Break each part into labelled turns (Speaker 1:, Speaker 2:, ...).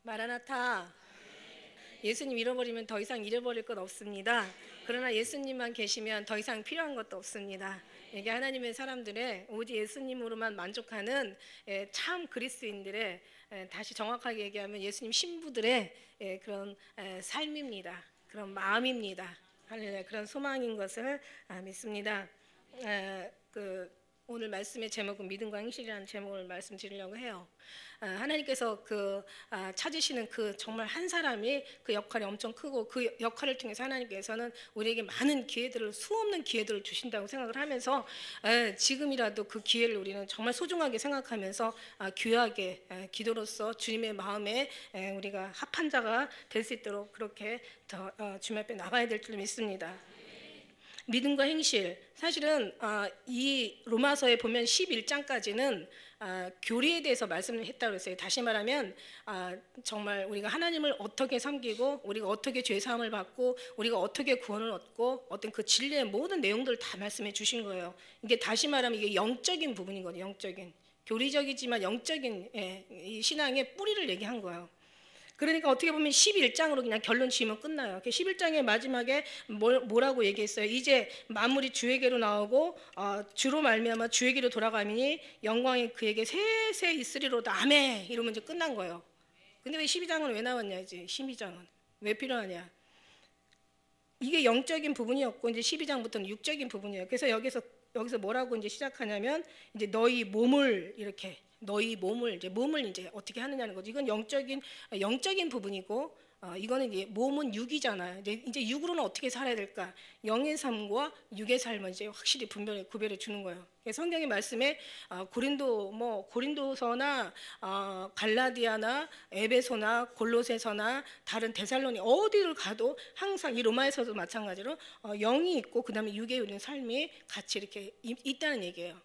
Speaker 1: 마라나타. 예수님 잃어버리면 더 이상 잃어버릴 것 없습니다. 그러나 예수님만 계시면 더 이상 필요한 것도 없습니다. 이게 하나님의 사람들의 오직 예수님으로만 만족하는 참 그리스도인들의, 다시 정확하게 얘기하면 예수님 신부들의 그런 삶입니다. 그런 마음입니다. 할렐루야. 그런 소망인 것을 믿습니다. 오늘 말씀의 제목은 믿음과 행실이라는 제목을 말씀드리려고 해요. 하나님께서 찾으시는 정말 한 사람이 그 역할이 엄청 크고, 그 역할을 통해서 하나님께서는 우리에게 많은 기회들을, 수없는 기회들을 주신다고 생각을 하면서 지금이라도 그 기회를 우리는 정말 소중하게 생각하면서 귀하게 기도로서 주님의 마음에 우리가 합한 자가 될 수 있도록 그렇게 더 주님 앞에 나가야 될 줄 믿습니다. 믿음과 행실, 사실은 이 로마서에 보면 11장까지는 교리에 대해서 말씀을 했다고 했어요. 다시 말하면 정말 우리가 하나님을 어떻게 섬기고, 우리가 어떻게 죄사함을 받고, 우리가 어떻게 구원을 얻고, 어떤 그 진리의 모든 내용들을 다 말씀해 주신 거예요. 이게 다시 말하면 이게 영적인 부분이거든요. 영적인, 교리적이지만 영적인 이 신앙의 뿌리를 얘기한 거예요. 그러니까 어떻게 보면 11장으로 그냥 결론 지으면 끝나요. 11장의 마지막에 뭐라고 얘기했어요? 이제 만물이 주에게로 나오고 주로 말미암아 주에게로 돌아가니 영광이 그에게 세세 있으리로다. 아멘. 이러면 이제 끝난 거예요. 근데 왜 12장은 왜 나왔냐? 이제 12장은 왜 필요하냐? 이게 영적인 부분이었고, 이제 12장부터는 육적인 부분이에요. 그래서 여기서 뭐라고 이제 시작하냐면, 이제 너희 몸을 이렇게, 너희 몸을 이제 어떻게 하느냐는 거죠. 이건 영적인 부분이고, 이거는 이제 몸은 육이잖아요. 이제 육으로는 어떻게 살아야 될까? 영의 삶과 육의 삶은 이제 확실히 구별해 주는 거예요. 성경의 말씀에 고린도서나 갈라디아나 에베소나 골로새서나 다른 데살로니 어디를 가도 항상 이 로마에서도 마찬가지로 영이 있고 그다음에 육의 우리는 삶이 같이 이렇게 있다는 얘기예요.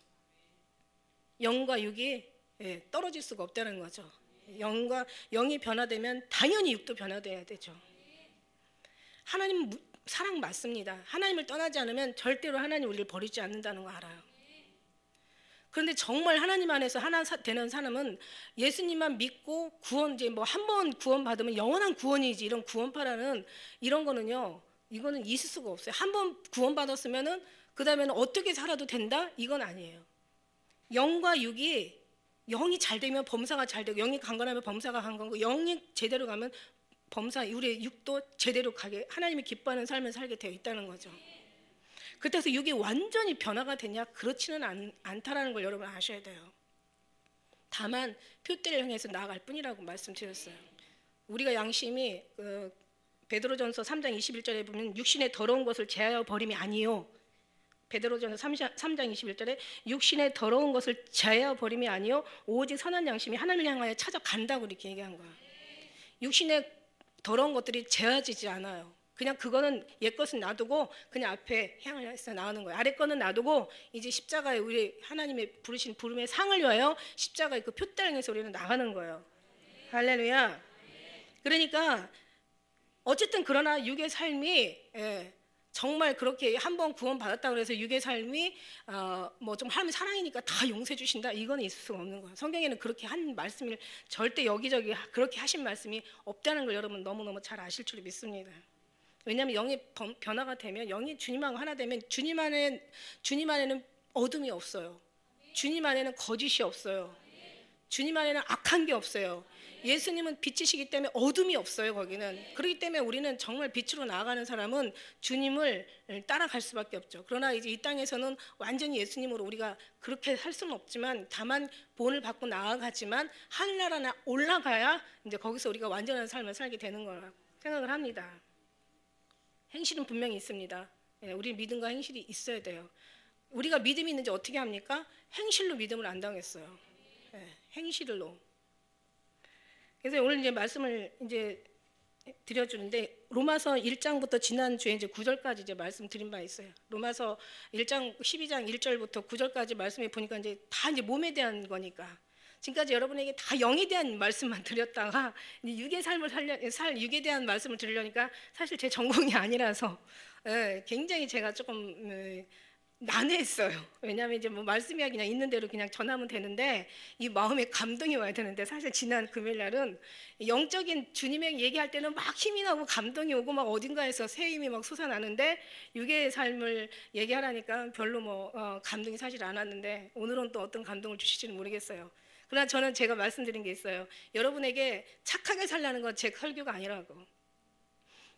Speaker 1: 영과 육이 떨어질 수가 없다는 거죠. 영이 변화되면 당연히 육도 변화돼야 되죠. 하나님 사랑 맞습니다. 하나님을 떠나지 않으면 절대로 하나님 우리를 버리지 않는다는 거 알아요. 그런데 정말 하나님 안에서 하나 되는 사람은 예수님만 믿고 이제 한 번 구원 받으면 영원한 구원이지, 이런 구원파라는 이런 거는요, 이거는 있을 수가 없어요. 한 번 구원 받았으면은 그 다음에는 어떻게 살아도 된다? 이건 아니에요. 영과 육이, 영이 잘 되면 범사가 잘 되고, 영이 강건하면 범사가 강건하고, 영이 제대로 가면 우리의 육도 제대로 가게 하나님이 기뻐하는 삶을 살게 되어 있다는 거죠. 그때서 육이 완전히 변화가 되냐? 그렇지는 않다라는 걸 여러분 아셔야 돼요. 다만 표대를 향해서 나아갈 뿐이라고 말씀드렸어요. 우리가 양심이 베드로전서 3장 21절에 보면 육신의 더러운 것을 제하여 버림이 아니요. 베드로전서 3장 21절에 육신의 더러운 것을 제하여 버림이 아니요 오직 선한 양심이 하나님을 향하여 찾아간다고 이렇게 얘기한 거야. 육신의 더러운 것들이 제하지지 않아요. 그냥 그거는 옛 것은 놔두고 그냥 앞에 향을 해서 나오는 거예요. 아래 거는 놔두고 이제 십자가에 우리 하나님의 부르신 부름의 상을 위하여 십자가의 그 표대를 향해서 우리는 나가는 거예요. 할렐루야. 그러니까 어쨌든 그러나 육의 삶이 정말 그렇게 한번 구원 받았다고 해서 육의 삶이 좀 하나님 사랑이니까 다 용서해 주신다, 이건 있을 수가 없는 거예요. 성경에는 그렇게 한 말씀을 절대 여기저기 그렇게 하신 말씀이 없다는 걸 여러분 너무너무 잘 아실 줄 믿습니다. 왜냐하면 영이 변화가 되면, 영이 주님하고 하나 되면 주님 안에는 어둠이 없어요. 주님 안에는 거짓이 없어요. 주님 안에는 악한 게 없어요. 예수님은 빛이시기 때문에 어둠이 없어요. 거기는. 그렇기 때문에 우리는 정말 빛으로 나아가는 사람은 주님을 따라갈 수밖에 없죠. 그러나 이제 이 땅에서는 완전히 예수님으로 우리가 그렇게 살 수는 없지만, 다만 본을 받고 나아가지만 하늘나라 올라가야 이제 거기서 우리가 완전한 삶을 살게 되는 거라 생각을 합니다. 행실은 분명히 있습니다. 우리 믿음과 행실이 있어야 돼요. 우리가 믿음이 있는지 어떻게 합니까? 행실로 믿음을 안 당했어요. 행실로. 그래서 오늘 이제 말씀을 이제 드려주는데, 로마서 1장부터 지난주에 이제 9절까지 이제 말씀드린 바 있어요. 로마서 1장 12장 1절부터 9절까지 말씀해 보니까 이제 다 이제 몸에 대한 거니까, 지금까지 여러분에게 다 영에 대한 말씀만 드렸다가 육의 삶을 육에 대한 말씀을 드리려니까 사실 제 전공이 아니라서 굉장히 제가 조금 난해했어요. 왜냐하면 이제 뭐 말씀이 그냥 있는 대로 그냥 전하면 되는데 이 마음에 감동이 와야 되는데, 사실 지난 금요일 날은 영적인 주님의 얘기할 때는 막 힘이 나고 감동이 오고 막 어딘가에서 새 힘이 막 솟아나는데, 육의 삶을 얘기하라니까 별로 감동이 사실 안 왔는데, 오늘은 또 어떤 감동을 주실지는 모르겠어요. 그러나 저는 제가 말씀드린 게 있어요. 여러분에게 착하게 살라는 건 제 설교가 아니라고.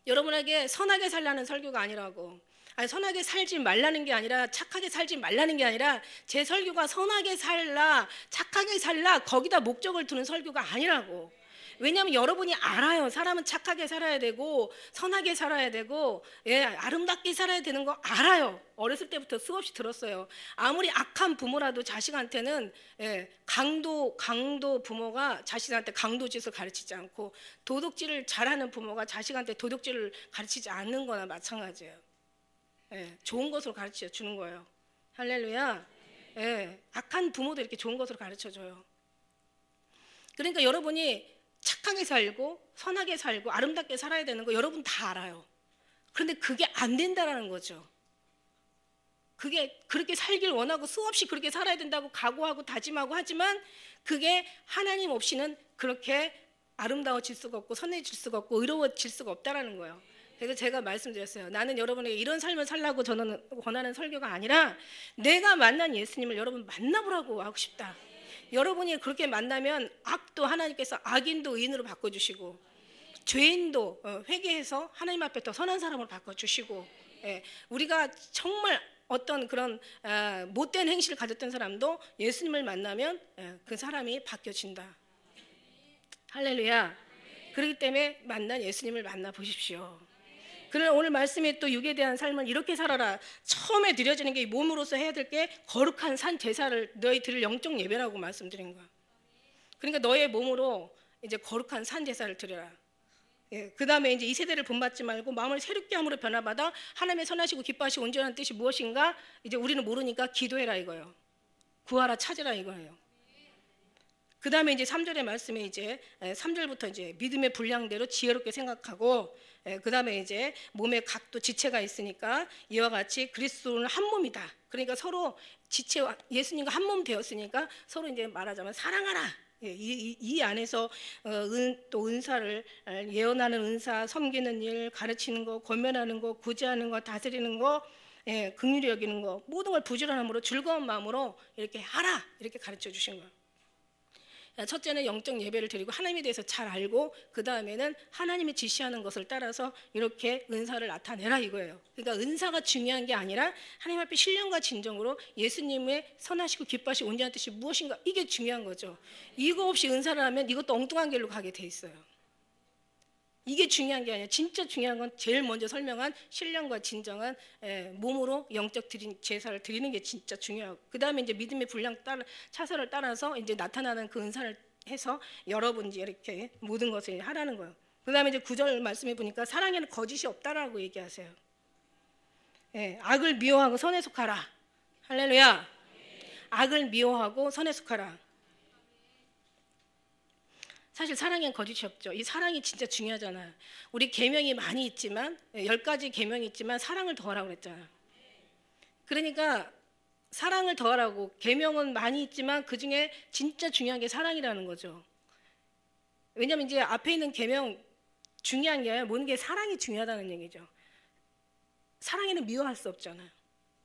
Speaker 1: 여러분에게 선하게 살라는 설교가 아니라고. 아니, 선하게 살지 말라는 게 아니라, 착하게 살지 말라는 게 아니라, 제 설교가 선하게 살라, 착하게 살라, 거기다 목적을 두는 설교가 아니라고. 왜냐하면 여러분이 알아요. 사람은 착하게 살아야 되고 선하게 살아야 되고, 아름답게 살아야 되는 거 알아요. 어렸을 때부터 수없이 들었어요. 아무리 악한 부모라도 자식한테는 강도 부모가 자식한테 강도짓을 가르치지 않고, 도둑질을 잘하는 부모가 자식한테 도둑질을 가르치지 않는 거나 마찬가지예요. 좋은 것으로 가르쳐 주는 거예요. 할렐루야. 악한 부모도 이렇게 좋은 것으로 가르쳐 줘요. 그러니까 여러분이 착하게 살고 선하게 살고 아름답게 살아야 되는 거 여러분 다 알아요. 그런데 그게 안 된다라는 거죠. 그게 그렇게 살길 원하고 수없이 그렇게 살아야 된다고 각오하고 다짐하고 하지만, 그게 하나님 없이는 그렇게 아름다워질 수가 없고 선해질 수가 없고 의로워질 수가 없다라는 거예요. 그래서 제가 말씀드렸어요. 나는 여러분에게 이런 삶을 살라고 저는 권하는 설교가 아니라, 내가 만난 예수님을 여러분 만나보라고 하고 싶다. 여러분이 그렇게 만나면 악도 하나님께서 악인도 의인으로 바꿔주시고, 죄인도 회개해서 하나님 앞에 더 선한 사람으로 바꿔주시고, 우리가 정말 어떤 그런 못된 행실을 가졌던 사람도 예수님을 만나면 그 사람이 바뀌어진다. 할렐루야. 그렇기 때문에 만난 예수님을 만나보십시오. 그러나 오늘 말씀에 또 육에 대한 삶을 이렇게 살아라. 처음에 드려지는 게 몸으로서 해야 될 게 거룩한 산 제사를 너희 드릴 영적 예배라고 말씀드린 거야. 그러니까 너의 몸으로 이제 거룩한 산 제사를 드려라. 그 다음에 이제 이 세대를 본받지 말고 마음을 새롭게 함으로 변화받아 하나님의 선하시고 기뻐하시고 온전한 뜻이 무엇인가 이제 우리는 모르니까 기도해라 이거예요. 구하라 찾으라 이거예요. 그 다음에 이제 3절의 말씀에 이제 3절부터 이제 믿음의 분량대로 지혜롭게 생각하고, 그 다음에 이제 몸에 각도 지체가 있으니까 이와 같이 그리스도는 한 몸이다. 그러니까 서로 지체와 예수님과 한 몸 되었으니까 서로 이제 말하자면 사랑하라. 이 안에서 또 은사를 예언하는 은사, 섬기는 일, 가르치는 거, 권면하는 거, 구제하는 거, 다스리는 거, 긍휼히 여기는 거, 모든 걸 부지런함으로 즐거운 마음으로 이렇게 하라 이렇게 가르쳐 주신 거예요. 첫째는 영적 예배를 드리고 하나님에 대해서 잘 알고, 그 다음에는 하나님이 지시하는 것을 따라서 이렇게 은사를 나타내라 이거예요. 그러니까 은사가 중요한 게 아니라 하나님 앞에 신령과 진정으로 예수님의 선하시고 기뻐하시고 온전한 뜻이 무엇인가, 이게 중요한 거죠. 이거 없이 은사를 하면 이것도 엉뚱한 길로 가게 돼 있어요. 이게 중요한 게 아니라 진짜 중요한 건 제일 먼저 설명한 신령과 진정한 몸으로 영적 제사를 드리는 게 진짜 중요하고, 그 다음에 이제 믿음의 분량 차선을 따라서 이제 나타나는 그 은사를 해서 여러분이 이렇게 모든 것을 하라는 거예요. 그 다음에 이제 9절 말씀해 보니까 사랑에는 거짓이 없다라고 얘기하세요. 악을 미워하고 선에 속하라. 할렐루야. 악을 미워하고 선에 속하라. 사실 사랑엔 거짓이 없죠. 이 사랑이 진짜 중요하잖아요. 우리 계명이 많이 있지만 10가지 계명이 있지만 사랑을 더하라고 그랬잖아요. 그러니까 사랑을 더하라고, 계명은 많이 있지만 그중에 진짜 중요한 게 사랑이라는 거죠. 왜냐하면 이제 앞에 있는 계명 중요한 게 아니라 모든 게 사랑이 중요하다는 얘기죠. 사랑에는 미워할 수 없잖아요.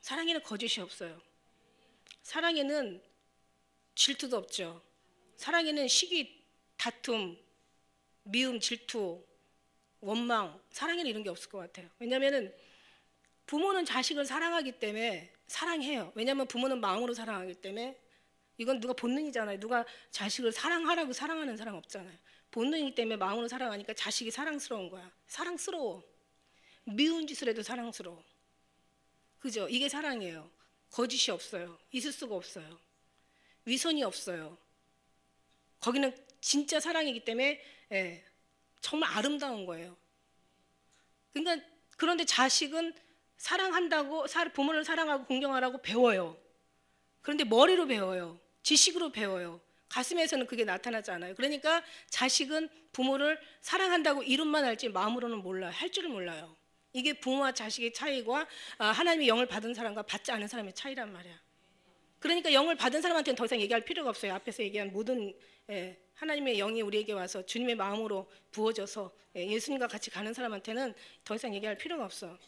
Speaker 1: 사랑에는 거짓이 없어요. 사랑에는 질투도 없죠. 사랑에는 시기, 다툼, 미움, 질투, 원망, 사랑에는 이런 게 없을 것 같아요. 왜냐하면 부모는 자식을 사랑하기 때문에 사랑해요. 왜냐하면 부모는 마음으로 사랑하기 때문에. 이건 누가 본능이잖아요. 누가 자식을 사랑하라고 사랑하는 사람 없잖아요. 본능이기 때문에 마음으로 사랑하니까 자식이 사랑스러운 거야. 사랑스러워. 미운 짓을 해도 사랑스러워. 그죠? 이게 사랑이에요. 거짓이 없어요. 있을 수가 없어요. 위선이 없어요. 거기는 진짜 사랑이기 때문에 정말 아름다운 거예요. 그러니까 그런데 자식은 사랑한다고, 부모를 사랑하고 공경하라고 배워요. 그런데 머리로 배워요. 지식으로 배워요. 가슴에서는 그게 나타나지 않아요. 그러니까 자식은 부모를 사랑한다고 이름만 알지 마음으로는 몰라요. 할 줄을 몰라요. 이게 부모와 자식의 차이와 하나님의 영을 받은 사람과 받지 않은 사람의 차이란 말이야. 그러니까 영을 받은 사람한테는 더 이상 얘기할 필요가 없어요. 앞에서 얘기한 모든 하나님의 영이 우리에게 와서 주님의 마음으로 부어져서 예수님과 같이 가는 사람한테는 더 이상 얘기할 필요가 없어.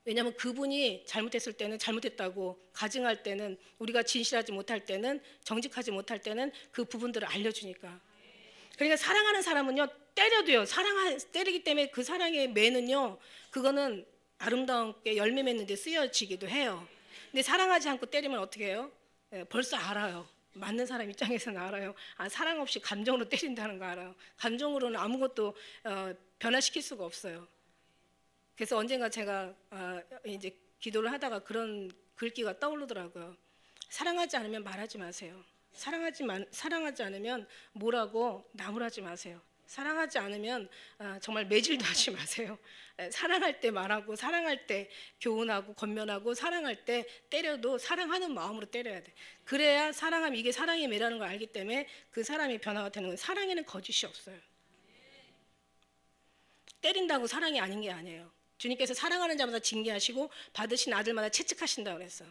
Speaker 1: 왜냐하면 그분이 잘못했을 때는 잘못했다고 가증할 때는, 우리가 진실하지 못할 때는, 정직하지 못할 때는 그 부분들을 알려주니까. 그러니까 사랑하는 사람은요, 때려도요, 때리기 때문에 그 사랑의 매는요, 그거는 아름다운게 열매 맺는 데 쓰여지기도 해요. 근데 사랑하지 않고 때리면 어떻게 해요? 벌써 알아요. 맞는 사람 입장에서는 알아요. 사랑 없이 감정으로 때린다는 거 알아요. 감정으로는 아무것도 변화시킬 수가 없어요. 그래서 언젠가 제가 이제 기도를 하다가 그런 글귀가 떠오르더라고요. 사랑하지 않으면 말하지 마세요. 사랑하지 않으면 뭐라고 나무라지 마세요. 사랑하지 않으면 정말 매질도 하지 마세요. 사랑할 때 말하고, 사랑할 때 교훈하고 권면하고, 사랑할 때 때려도 사랑하는 마음으로 때려야 돼. 그래야 사랑하면 이게 사랑의 매라는 걸 알기 때문에 그 사람이 변화가 되는 거예요. 사랑에는 거짓이 없어요. 때린다고 사랑이 아닌 게 아니에요. 주님께서 사랑하는 자마다 징계하시고 받으신 아들마다 채찍하신다고 그랬어.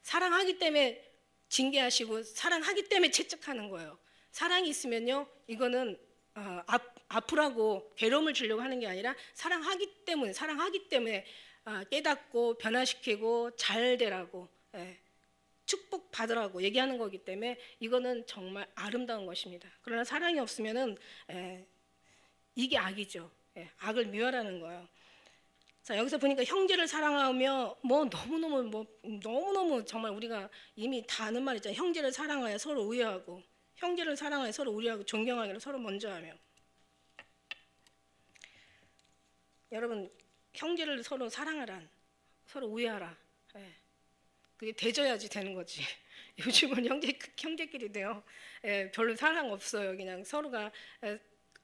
Speaker 1: 사랑하기 때문에 징계하시고 사랑하기 때문에 채찍하는 거예요. 사랑이 있으면요, 이거는 아프라고 괴로움을 주려고 하는 게 아니라 사랑하기 때문에 깨닫고 변화시키고 잘 되라고, 축복 받으라고 얘기하는 거기 때문에 이거는 정말 아름다운 것입니다. 그러나 사랑이 없으면은 이게 악이죠. 악을 멸하는 거예요. 자, 여기서 보니까 형제를 사랑하며 너무너무 정말 우리가 이미 다 아는 말 있잖아요. 형제를 사랑하여 서로 우애하고, 형제를 사랑하여 서로 우애하고 존경하기를 서로 먼저 하며. 여러분, 형제를 서로 사랑하라, 서로 우애하라. 그게 대져야지 되는 거지. 요즘은 형제끼리도요, 별로 사랑 없어요. 그냥 서로가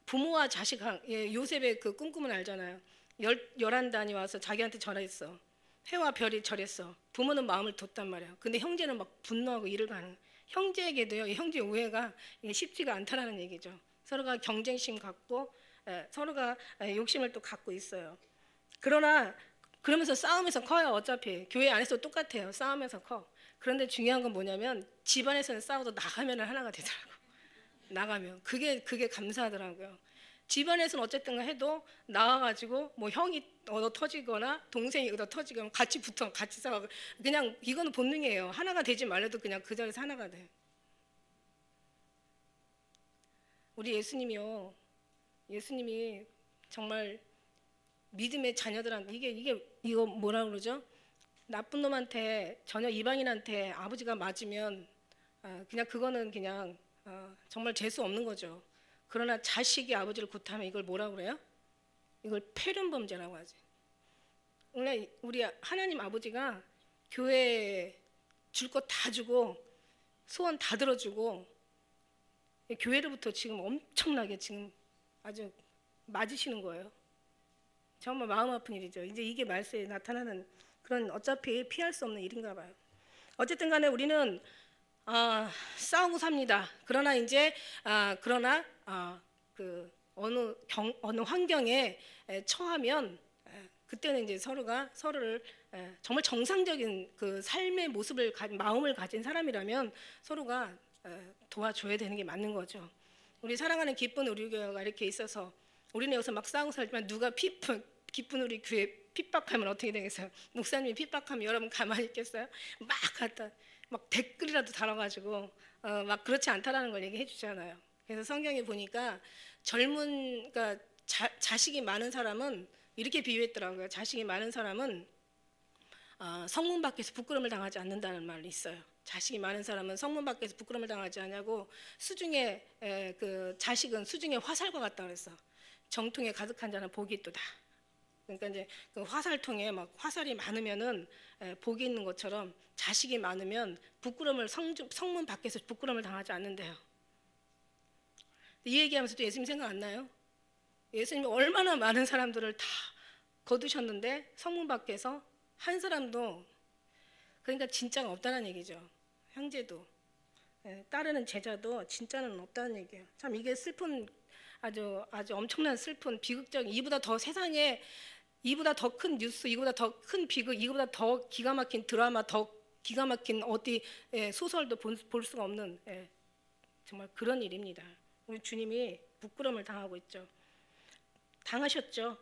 Speaker 1: 부모와 자식, 요셉의 그 꿈꾸면 알잖아요. 11단이 와서 자기한테 절했어. 해와 별이 절했어. 부모는 마음을 뒀단 말이야. 근데 형제는 막 분노하고 일을 가는. 형제에게도요, 형제 우애가 쉽지가 않다라는 얘기죠. 서로가 경쟁심 갖고, 서로가 욕심을 또 갖고 있어요. 그러면서 싸우면서 커요. 어차피 교회 안에서 똑같아요. 싸우면서 커. 그런데 중요한 건 뭐냐면 집안에서는 싸워도 나가면 하나가 되더라고. 나가면 그게 감사하더라고요. 집안에서는 어쨌든 해도 나와가지고 뭐 형이 얻어 터지거나 동생이 얻어 터지거나 같이 싸워. 그냥 이거는 본능이에요. 하나가 되지 말래도 그냥 그 자리에서 하나가 돼. 우리 예수님이 정말 믿음의 자녀들한테 이거 뭐라 그러죠? 나쁜 놈한테, 전혀 이방인한테 아버지가 맞으면 그냥 그거는 그냥 정말 재수 없는 거죠. 그러나 자식이 아버지를 굿하면 이걸 뭐라 그래요? 이걸 폐륜범죄라고 하지. 원래 우리 하나님 아버지가 교회에 줄 것 다 주고 소원 다 들어주고 교회로부터 지금 엄청나게 지금 아주 맞으시는 거예요. 정말 마음 아픈 일이죠. 이제 이게 말세에 나타나는 그런 어차피 피할 수 없는 일인가 봐요. 어쨌든 간에 우리는 싸우고 삽니다. 그러나 이제 어느 환경에 처하면 그때는 이제 서로가 서로를 정말 정상적인 그 삶의 모습을 마음을 가진 사람이라면 서로가 도와줘야 되는 게 맞는 거죠. 우리 사랑하는 기쁜 우리 교회가 이렇게 있어서 우리는 여기서 막 싸우고 살지만 누가 기쁜 우리 교회 핍박하면 어떻게 되겠어요? 목사님이 핍박하면 여러분 가만히 있겠어요? 막 갖다 막 댓글이라도 달아가지고 막 그렇지 않다라는 걸 얘기해 주잖아요. 그래서 성경에 보니까 그러니까 자식이 많은 사람은 이렇게 비유했더라고요. 자식이 많은 사람은 성문 밖에서 부끄러움을 당하지 않는다는 말이 있어요. 자식이 많은 사람은 성문 밖에서 부끄러움을 당하지 않냐고, 수중에 그 자식은 수중에 화살과 같다 그랬어. 정통에 가득한 자는 복이 있도다. 그러니까 이제 그 화살통에 막 화살이 많으면은 복이 있는 것처럼 자식이 많으면 성문 밖에서 부끄러움을 당하지 않는데요. 이 얘기하면서도 예수님 생각 안 나요? 예수님이 얼마나 많은 사람들을 다 거두셨는데 성문 밖에서 한 사람도, 그러니까 진짜가 없다는 얘기죠. 형제도 따르는 제자도 진짜는 없다는 얘기예요. 참 이게 슬픈, 아주 엄청난 슬픈 비극적인, 이보다 더 세상에 이보다 더 큰 뉴스, 이보다 더 큰 비극, 이보다 더 기가 막힌 드라마, 더 기가 막힌 어디 소설도 볼 수가 없는 정말 그런 일입니다. 우리 주님이 부끄러움을 당하고 있죠. 당하셨죠.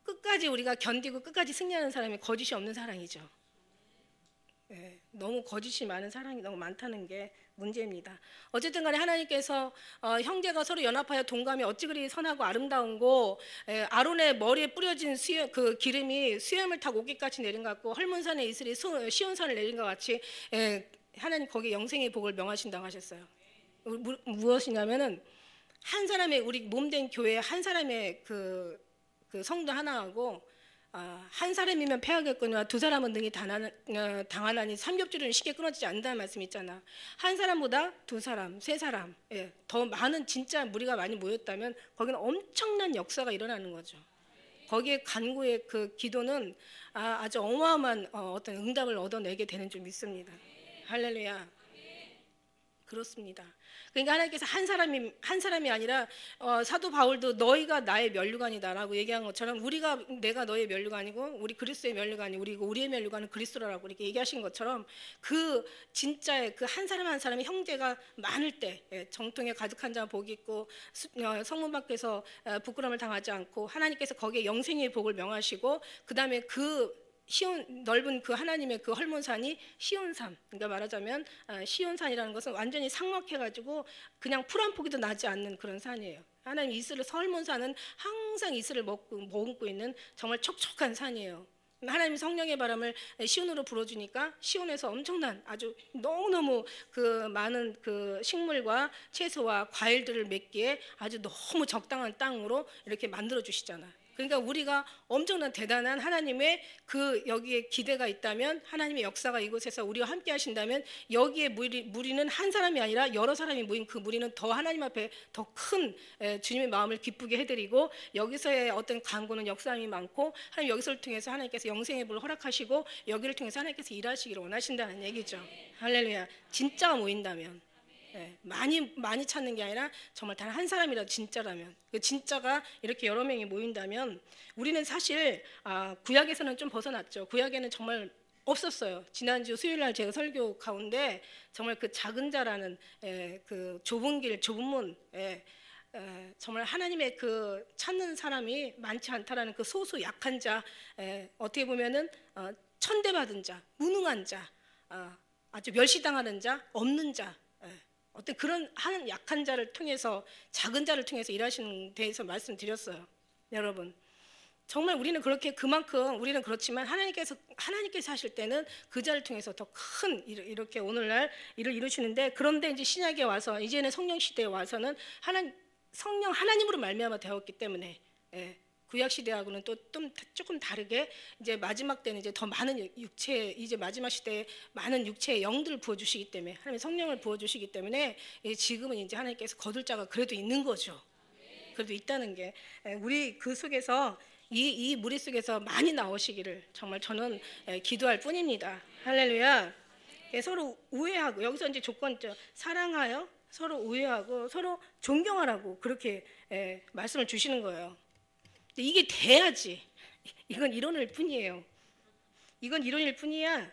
Speaker 1: 끝까지 우리가 견디고 끝까지 승리하는 사람이 거짓이 없는 사랑이죠. 너무 거짓이 많은 사랑이 너무 많다는 게 문제입니다. 어쨌든 간에 하나님께서 형제가 서로 연합하여 동감이 어찌 그리 선하고 아름다운고 아론의 머리에 뿌려진 그 기름이 수염을 타고 오기까지 내린 것 같고 헐몬산에 이슬이 시온산을 내린 것 같이 하나님 거기에 영생의 복을 명하신다고 하셨어요. 무엇이냐면은 한 사람의 우리 몸된 교회 한 사람의 그 성도 하나하고 한 사람이면 패하겠거니와 두 사람은 능히 당하나니 삼겹줄은 쉽게 끊어지지 않는다는 말씀이 있잖아. 한 사람보다 두 사람, 세 사람 더 많은 진짜 무리가 많이 모였다면 거기는 엄청난 역사가 일어나는 거죠. 거기에 간구의 그 기도는 아주 어마어마한 어떤 응답을 얻어내게 되는 줄 믿습니다. 할렐루야. 그렇습니다. 그러니까 하나님께서 한 사람이 아니라 사도 바울도 너희가 나의 면류관이다라고 얘기한 것처럼 내가 너의 면류관이고 우리 그리스도의 면류관이 우리의 면류관은 그리스도라고 이렇게 얘기하신 것처럼 그 진짜의 그 한 사람 한 사람의 형제가 많을 때 정통에 가득한 자 복이 있고 성문 밖에서 부끄러움을 당하지 않고 하나님께서 거기에 영생의 복을 명하시고 그 다음에 넓은 그 하나님의 그 헐몬산이 시온산. 그러니까 말하자면 시온산이라는 것은 완전히 삭막해가지고 그냥 풀 한 포기도 나지 않는 그런 산이에요. 하나님 이슬을 헐몬산은 항상 이슬을 머금고 있는 정말 촉촉한 산이에요. 하나님 성령의 바람을 시온으로 불어주니까 시온에서 엄청난 아주 너무너무 그 많은 그 식물과 채소와 과일들을 맺기에 아주 너무 적당한 땅으로 이렇게 만들어 주시잖아요. 그러니까 우리가 엄청난 대단한 하나님의 여기에 기대가 있다면 하나님의 역사가 이곳에서 우리와 함께 하신다면 여기에 무리는 한 사람이 아니라 여러 사람이 모인 그 무리는 더 하나님 앞에 더 큰 주님의 마음을 기쁘게 해드리고 여기서의 어떤 간구는 역사함이 많고 하나님 여기서를 통해서 하나님께서 영생의 복을 허락하시고 여기를 통해서 하나님께서 일하시기를 원하신다는 얘기죠. 할렐루야. 진짜가 모인다면 많이 찾는 게 아니라 정말 단 한 사람이라도 진짜라면 그 진짜가 이렇게 여러 명이 모인다면 우리는 사실 구약에서는 좀 벗어났죠. 구약에는 정말 없었어요. 지난주 수요일 날 제가 설교 가운데 정말 그 작은 자라는 그 좁은 길 좁은 문 정말 하나님의 그 찾는 사람이 많지 않다라는 그 소수 약한 자 어떻게 보면은 천대받은 자 무능한 자 아주 멸시당하는 자 없는 자 어떤 그런 한 약한 자를 통해서 작은 자를 통해서 일하시는 데에서 말씀드렸어요. 여러분 정말 우리는 그만큼 우리는 그렇지만 하나님께서 하실 때는 그 자를 통해서 더 큰 이렇게 오늘날 일을 이루시는데 그런데 이제 신약에 와서 이제는 성령 시대에 와서는 성령 하나님으로 말미암아 되었기 때문에 구약 시대하고는 또 조금 다르게 이제 마지막 때는 이제 더 많은 이제 마지막 시대에 많은 육체의 영들을 부어주시기 때문에 하나님 성령을 부어주시기 때문에 지금은 이제 하나님께서 거둘 자가 그래도 있는 거죠. 그래도 있다는 게 우리 그 속에서 이 무리 속에서 많이 나오시기를 정말 저는 기도할 뿐입니다. 할렐루야. 서로 우애하고 여기서 이제 조건죠. 사랑하여 서로 우애하고 서로 존경하라고 그렇게 말씀을 주시는 거예요. 이게 돼야지. 이건 이론일 뿐이에요. 이건 이론일 뿐이야.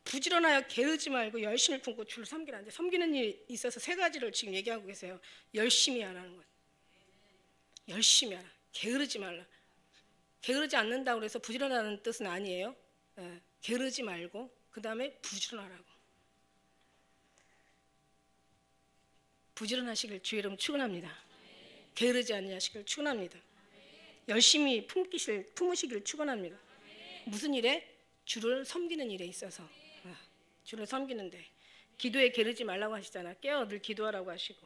Speaker 1: 부지런하여 게으르지 말고 열심히 품고 주를 섬기라는데 섬기는 일이 있어서 세 가지를 지금 얘기하고 계세요. 열심히 하라는 거예요. 열심히 하라. 게으르지 말라. 게으르지 않는다고 해서 부지런하는 뜻은 아니에요. 게으르지 말고 그 다음에 부지런하라고. 부지런하시길 주의 이름 축원합니다. 게으르지 아니하시길 축원합니다. 열심히 품으시길 축원합니다. 무슨 일에? 주를 섬기는 일에 있어서 주를 섬기는데 기도에 게으르지 말라고 하시잖아. 깨어 늘 기도하라고 하시고.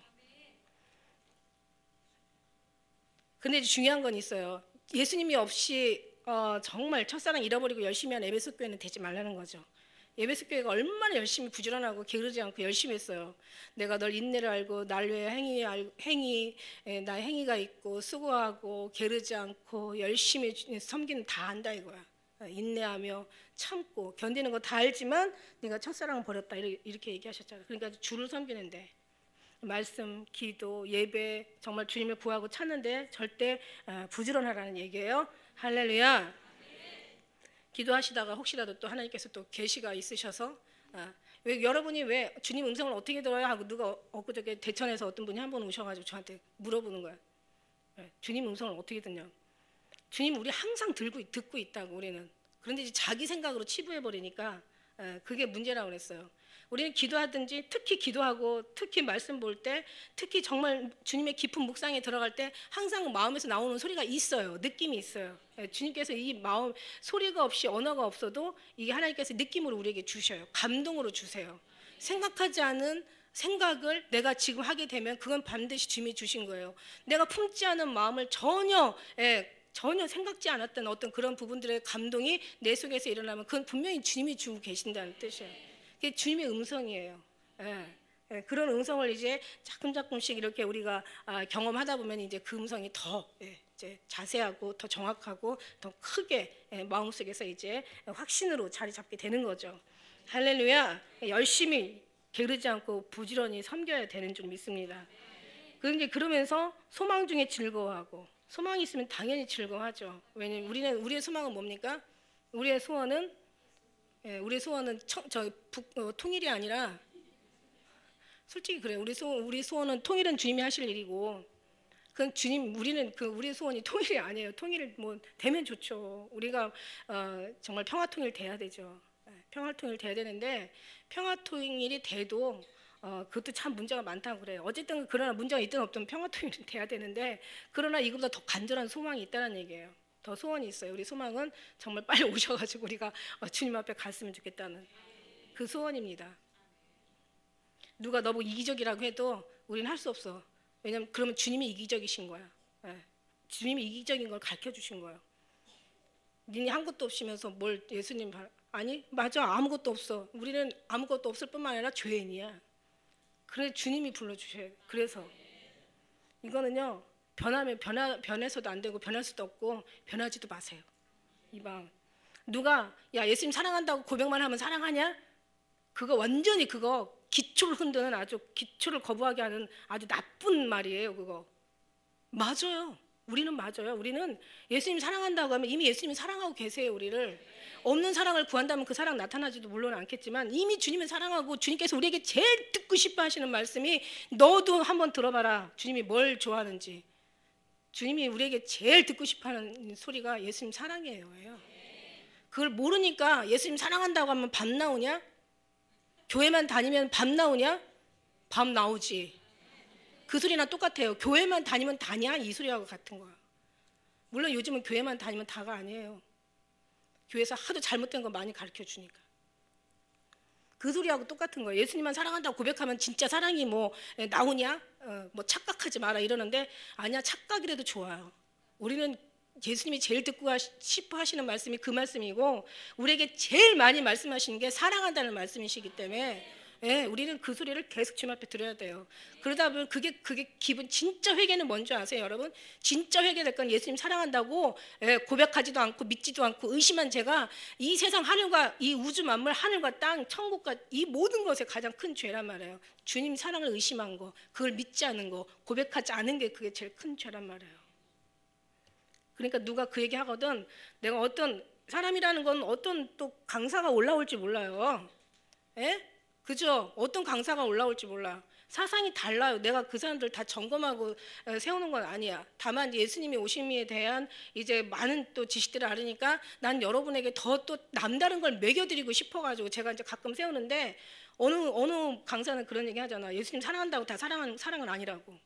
Speaker 1: 근데 중요한 건 있어요. 예수님이 없이 정말 첫사랑 잃어버리고 열심히 한 에베소 교회는 되지 말라는 거죠. 에베소 교회가 얼마나 열심히 부지런하고 게으르지 않고 열심히 했어요. 내가 널 인내를 알고 날 외에 나의 행위가 있고 수고하고 게으르지 않고 열심히 섬기는 다 안다 이거야. 인내하며 참고 견디는 거 다 알지만 네가 첫사랑을 버렸다 이렇게 얘기하셨잖아요. 그러니까 주를 섬기는데 말씀, 기도, 예배 정말 주님을 구하고 찾는데 절대 부지런하라는 얘기예요. 할렐루야. 기도하시다가 혹시라도 또 하나님께서 또 계시가 있으셔서 왜 여러분이 왜 주님 음성을 어떻게 들어요 하고 누가 엊그저께 대천에서 어떤 분이 한 번 오셔가지고 저한테 물어보는 거야. 주님 음성을 어떻게 듣냐. 주님 우리 항상 듣고 있다고 우리는. 그런데 이제 자기 생각으로 치부해버리니까 그게 문제라고 그랬어요. 우리는 기도하든지 특히 기도하고 특히 말씀 볼 때 특히 정말 주님의 깊은 묵상에 들어갈 때 항상 마음에서 나오는 소리가 있어요. 느낌이 있어요. 주님께서 이 마음 소리가 없이 언어가 없어도 이게 하나님께서 느낌으로 우리에게 주셔요. 감동으로 주세요. 생각하지 않은 생각을 내가 지금 하게 되면 그건 반드시 주님이 주신 거예요. 내가 품지 않은 마음을 전혀 생각지 않았던 어떤 그런 부분들의 감동이 내 속에서 일어나면 그건 분명히 주님이 주고 계신다는 뜻이에요. 그게 주님의 음성이에요. 그런 음성을 이제 조금씩 이렇게 우리가 경험하다 보면 이제 그 음성이 더 이제 자세하고 더 정확하고 더 크게 마음속에서 이제 확신으로 자리 잡게 되는 거죠. 할렐루야. 열심히 게으르지 않고 부지런히 섬겨야 되는 줄 믿습니다. 그러면서 소망 중에 즐거워하고 소망이 있으면 당연히 즐거워하죠. 왜냐면 우리의 소망은 뭡니까? 우리의 소원은 통일이 아니라 솔직히 그래요. 우리 소원은 통일은 주님이 하실 일이고 그건 우리의 소원이 통일이 아니에요. 통일을 뭐 되면 좋죠. 우리가 정말 평화 통일 돼야 되죠. 평화 통일 돼야 되는데 평화 통일이 돼도 그것도 참 문제가 많다고 그래요. 어쨌든 그러나 문제가 있든 없든 평화 통일은 돼야 되는데 그러나 이거보다 더 간절한 소망이 있다는 얘기예요. 더 소원이 있어요. 우리 소망은 정말 빨리 오셔가지고 우리가 주님 앞에 갔으면 좋겠다는 그 소원입니다. 누가 너무 이기적이라고 해도 우리는 할 수 없어. 왜냐면 그러면 주님이 이기적이신 거야. 주님이 이기적인 걸 가르쳐 주신 거예요. 니네 아무것도 없으면서 뭘 예수님 아니 맞아 아무것도 없어. 우리는 아무것도 없을 뿐만 아니라 죄인이야. 그래 주님이 불러주셔요. 그래서 이거는요 변해서도 안 되고 변할 수도 없고 변하지도 마세요. 이 마음 누가 야 예수님 사랑한다고 고백만 하면 사랑하냐? 그거 완전히 그거 기초를 흔드는 아주 기초를 거부하게 하는 아주 나쁜 말이에요. 그거 맞아요. 우리는 맞아요. 우리는 예수님 사랑한다고 하면 이미 예수님이 사랑하고 계세요. 우리를 없는 사랑을 구한다면 그 사랑 나타나지도 물론 않겠지만 이미 주님을 사랑하고 주님께서 우리에게 제일 듣고 싶어 하시는 말씀이 너도 한번 들어봐라. 주님이 뭘 좋아하는지. 주님이 우리에게 제일 듣고 싶어하는 소리가 예수님 사랑이에요. 그걸 모르니까 예수님 사랑한다고 하면 밤 나오냐? 교회만 다니면 밤 나오냐? 밤 나오지. 그 소리나 똑같아요. 교회만 다니면 다냐? 이 소리하고 같은 거야. 물론 요즘은 교회만 다니면 다가 아니에요. 교회에서 하도 잘못된 거 많이 가르쳐 주니까. 그 소리하고 똑같은 거예요. 예수님만 사랑한다고 고백하면 진짜 사랑이 뭐 나오냐? 뭐 착각하지 마라 이러는데 아니야 착각이라도 좋아요. 우리는 예수님이 제일 듣고 싶어 하시는 말씀이 그 말씀이고 우리에게 제일 많이 말씀하시는 게 사랑한다는 말씀이시기 때문에 우리는 그 소리를 계속 주님 앞에 들어야 돼요. 그러다 보면 그게 기분 진짜 회개는 뭔지 아세요 여러분? 진짜 회개될 건 예수님 사랑한다고 고백하지도 않고 믿지도 않고 의심한 제가 이 세상 하늘과 이 우주 만물 하늘과 땅 천국과 이 모든 것에 가장 큰 죄란 말이에요. 주님 사랑을 의심한 거 그걸 믿지 않은 거 고백하지 않은 게 그게 제일 큰 죄란 말이에요. 그러니까 누가 그 얘기 하거든 내가 어떤 사람이라는 건 어떤 또 강사가 올라올지 몰라요. 그죠? 어떤 강사가 올라올지 몰라. 사상이 달라요. 내가 그 사람들 다 점검하고 세우는 건 아니야. 다만 예수님이 오심에 대한 이제 많은 또 지식들을 알으니까 난 여러분에게 더 또 남다른 걸 먹여드리고 싶어가지고 제가 이제 가끔 세우는데 어느 강사는 그런 얘기 하잖아. 예수님 사랑한다고 다 사랑은 아니라고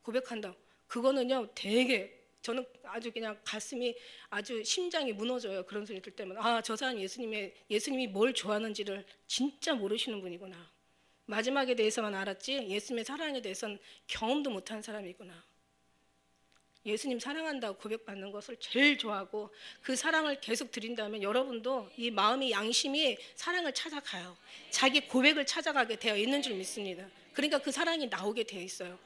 Speaker 1: 고백한다고. 그거는요 되게 저는 아주 그냥 가슴이 아주 심장이 무너져요. 그런 소리 들 때마다 저 사람 예수님이 뭘 좋아하는지를 진짜 모르시는 분이구나. 마지막에 대해서만 알았지 예수님의 사랑에 대해서는 경험도 못한 사람이구나. 예수님 사랑한다고 고백받는 것을 제일 좋아하고 그 사랑을 계속 드린다면 여러분도 이 마음이 양심이 사랑을 찾아가요. 자기 고백을 찾아가게 되어 있는 줄 믿습니다. 그러니까 그 사랑이 나오게 되어 있어요.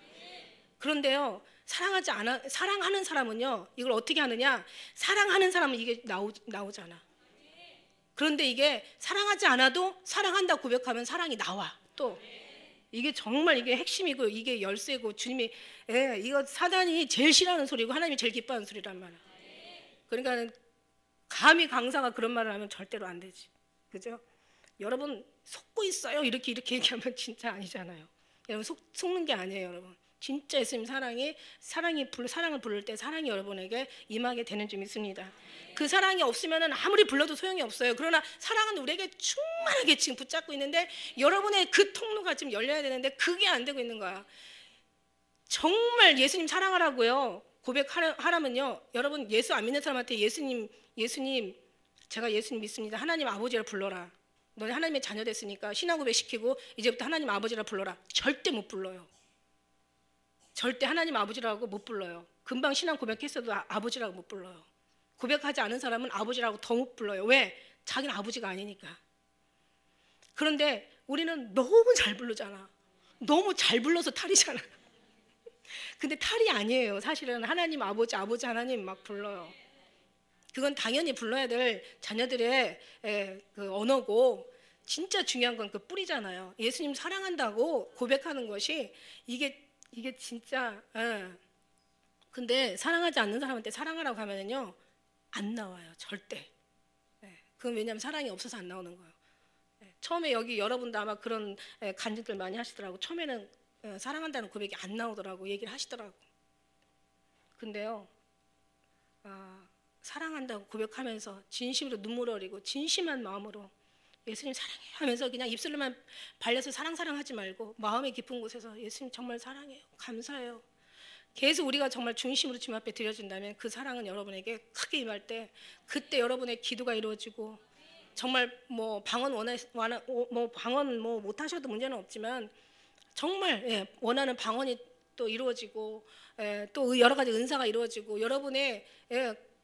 Speaker 1: 그런데요 사랑하는 사람은요 이걸 어떻게 하느냐 사랑하는 사람은 이게 나오잖아. 그런데 이게 사랑하지 않아도 사랑한다고 고백하면 사랑이 나와. 또 이게 정말 이게 핵심이고 이게 열쇠고 주님이 이거 사단이 제일 싫어하는 소리고 하나님이 제일 기뻐하는 소리란 말이야. 그러니까 감히 강사가 그런 말을 하면 절대로 안 되지. 그죠? 여러분 속고 있어요. 이렇게 얘기하면 진짜 아니잖아요. 여러분 속는 게 아니에요, 여러분. 진짜 예수님 사랑을 부를 때 사랑이 여러분에게 임하게 되는 줄 믿습니다. 그 사랑이 없으면 아무리 불러도 소용이 없어요. 그러나 사랑은 우리에게 충만하게 지금 붙잡고 있는데 여러분의 그 통로가 지금 열려야 되는데 그게 안 되고 있는 거야. 정말 예수님 사랑하라고요. 고백하라면요. 여러분 예수 안 믿는 사람한테 예수님 제가 예수님 믿습니다. 하나님 아버지라 불러라. 너네 하나님의 자녀 됐으니까 신앙 고백시키고 이제부터 하나님 아버지라 불러라. 절대 못 불러요. 절대 하나님 아버지라고 못 불러요. 금방 신앙 고백했어도 아버지라고 못 불러요. 고백하지 않은 사람은 아버지라고 더 못 불러요. 왜? 자기는 아버지가 아니니까. 그런데 우리는 너무 잘 부르잖아. 너무 잘 불러서 탈이잖아. 근데 탈이 아니에요. 사실은 하나님 아버지 하나님 막 불러요. 그건 당연히 불러야 될 자녀들의 그 언어고 진짜 중요한 건 그 뿌리잖아요. 예수님 사랑한다고 고백하는 것이 이게 진짜 근데 사랑하지 않는 사람한테 사랑하라고 하면은요 안 나와요. 절대. 그건 왜냐하면 사랑이 없어서 안 나오는 거예요. 처음에 여기 여러분도 아마 그런 간증들 많이 하시더라고. 처음에는 사랑한다는 고백이 안 나오더라고. 얘기를 하시더라고. 근데요 사랑한다고 고백하면서 진심으로 눈물 흘리고 진심한 마음으로 예수님 사랑해요 하면서 그냥 입술로만 발려서 사랑하지 말고 마음의 깊은 곳에서 예수님 정말 사랑해요. 감사해요. 계속 우리가 정말 중심으로 주님 앞에 드려진다면 그 사랑은 여러분에게 크게 임할 때 그때 여러분의 기도가 이루어지고 정말 뭐 방언 못 하셔도 문제는 없지만 정말 원하는 방언이 또 이루어지고 또 여러 가지 은사가 이루어지고 여러분의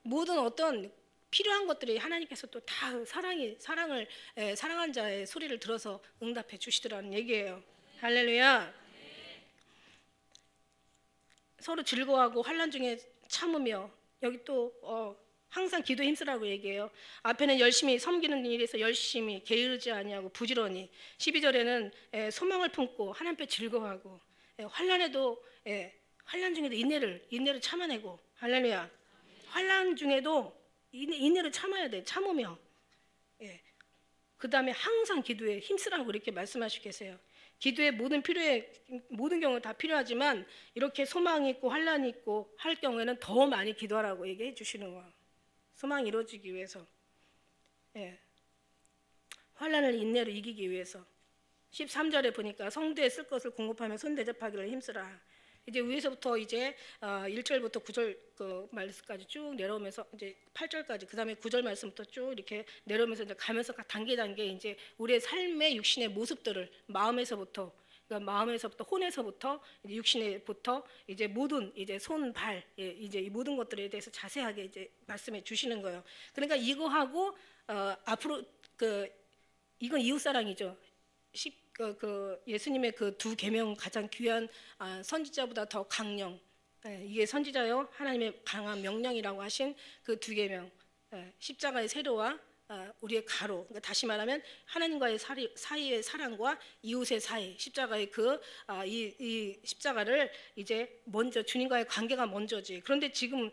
Speaker 1: 모든 어떤 필요한 것들이 하나님께서 또 다 사랑한 자의 소리를 들어서 응답해 주시더라는 얘기예요. 할렐루야. 서로 즐거워하고 환난 중에 참으며 여기 또 항상 기도에 힘쓰라고 얘기해요. 앞에는 열심히 섬기는 일에서 열심히 게으르지 아니하고 부지런히 12절에는 소망을 품고 하나님 앞에 즐거워하고 환난에도 환난 중에도 인내를 참아내고 할렐루야. 환난 중에도 인내를 참아야 돼. 참으며 그 다음에 항상 기도에 힘쓰라고 이렇게 말씀하시고 계세요. 기도에 모든 경우 다 필요하지만 이렇게 소망이 있고 환난이 있고 할 경우에는 더 많이 기도하라고 얘기해 주시는 거예요. 소망이 이루어지기 위해서 환난을 인내로 이기기 위해서 13절에 보니까 성도에 쓸 것을 공급하며 손 대접하기를 힘쓰라. 이제 위에서부터 이제 1절부터 9절 그 말씀까지 쭉 내려오면서 이제 8절까지 그 다음에 9절 말씀부터 쭉 이렇게 내려오면서 이제 가면서 단계 이제 우리의 삶의 육신의 모습들을 마음에서부터 혼에서부터 이제 육신에부터 이제 모든 이제 손, 발 이제 이 모든 것들에 대해서 자세하게 이제 말씀해 주시는 거예요. 그러니까 이거하고 앞으로 이건 이웃 사랑이죠. 예수님의 그 두 계명 가장 귀한 선지자보다 더 강령 이게 선지자요 하나님의 강한 명령이라고 하신 그 두 계명 십자가의 세로와 우리의 가로 그러니까 다시 말하면 하나님과의 사이의 사랑과 이웃의 사이 십자가의 이 십자가를 이제 먼저 주님과의 관계가 먼저지. 그런데 지금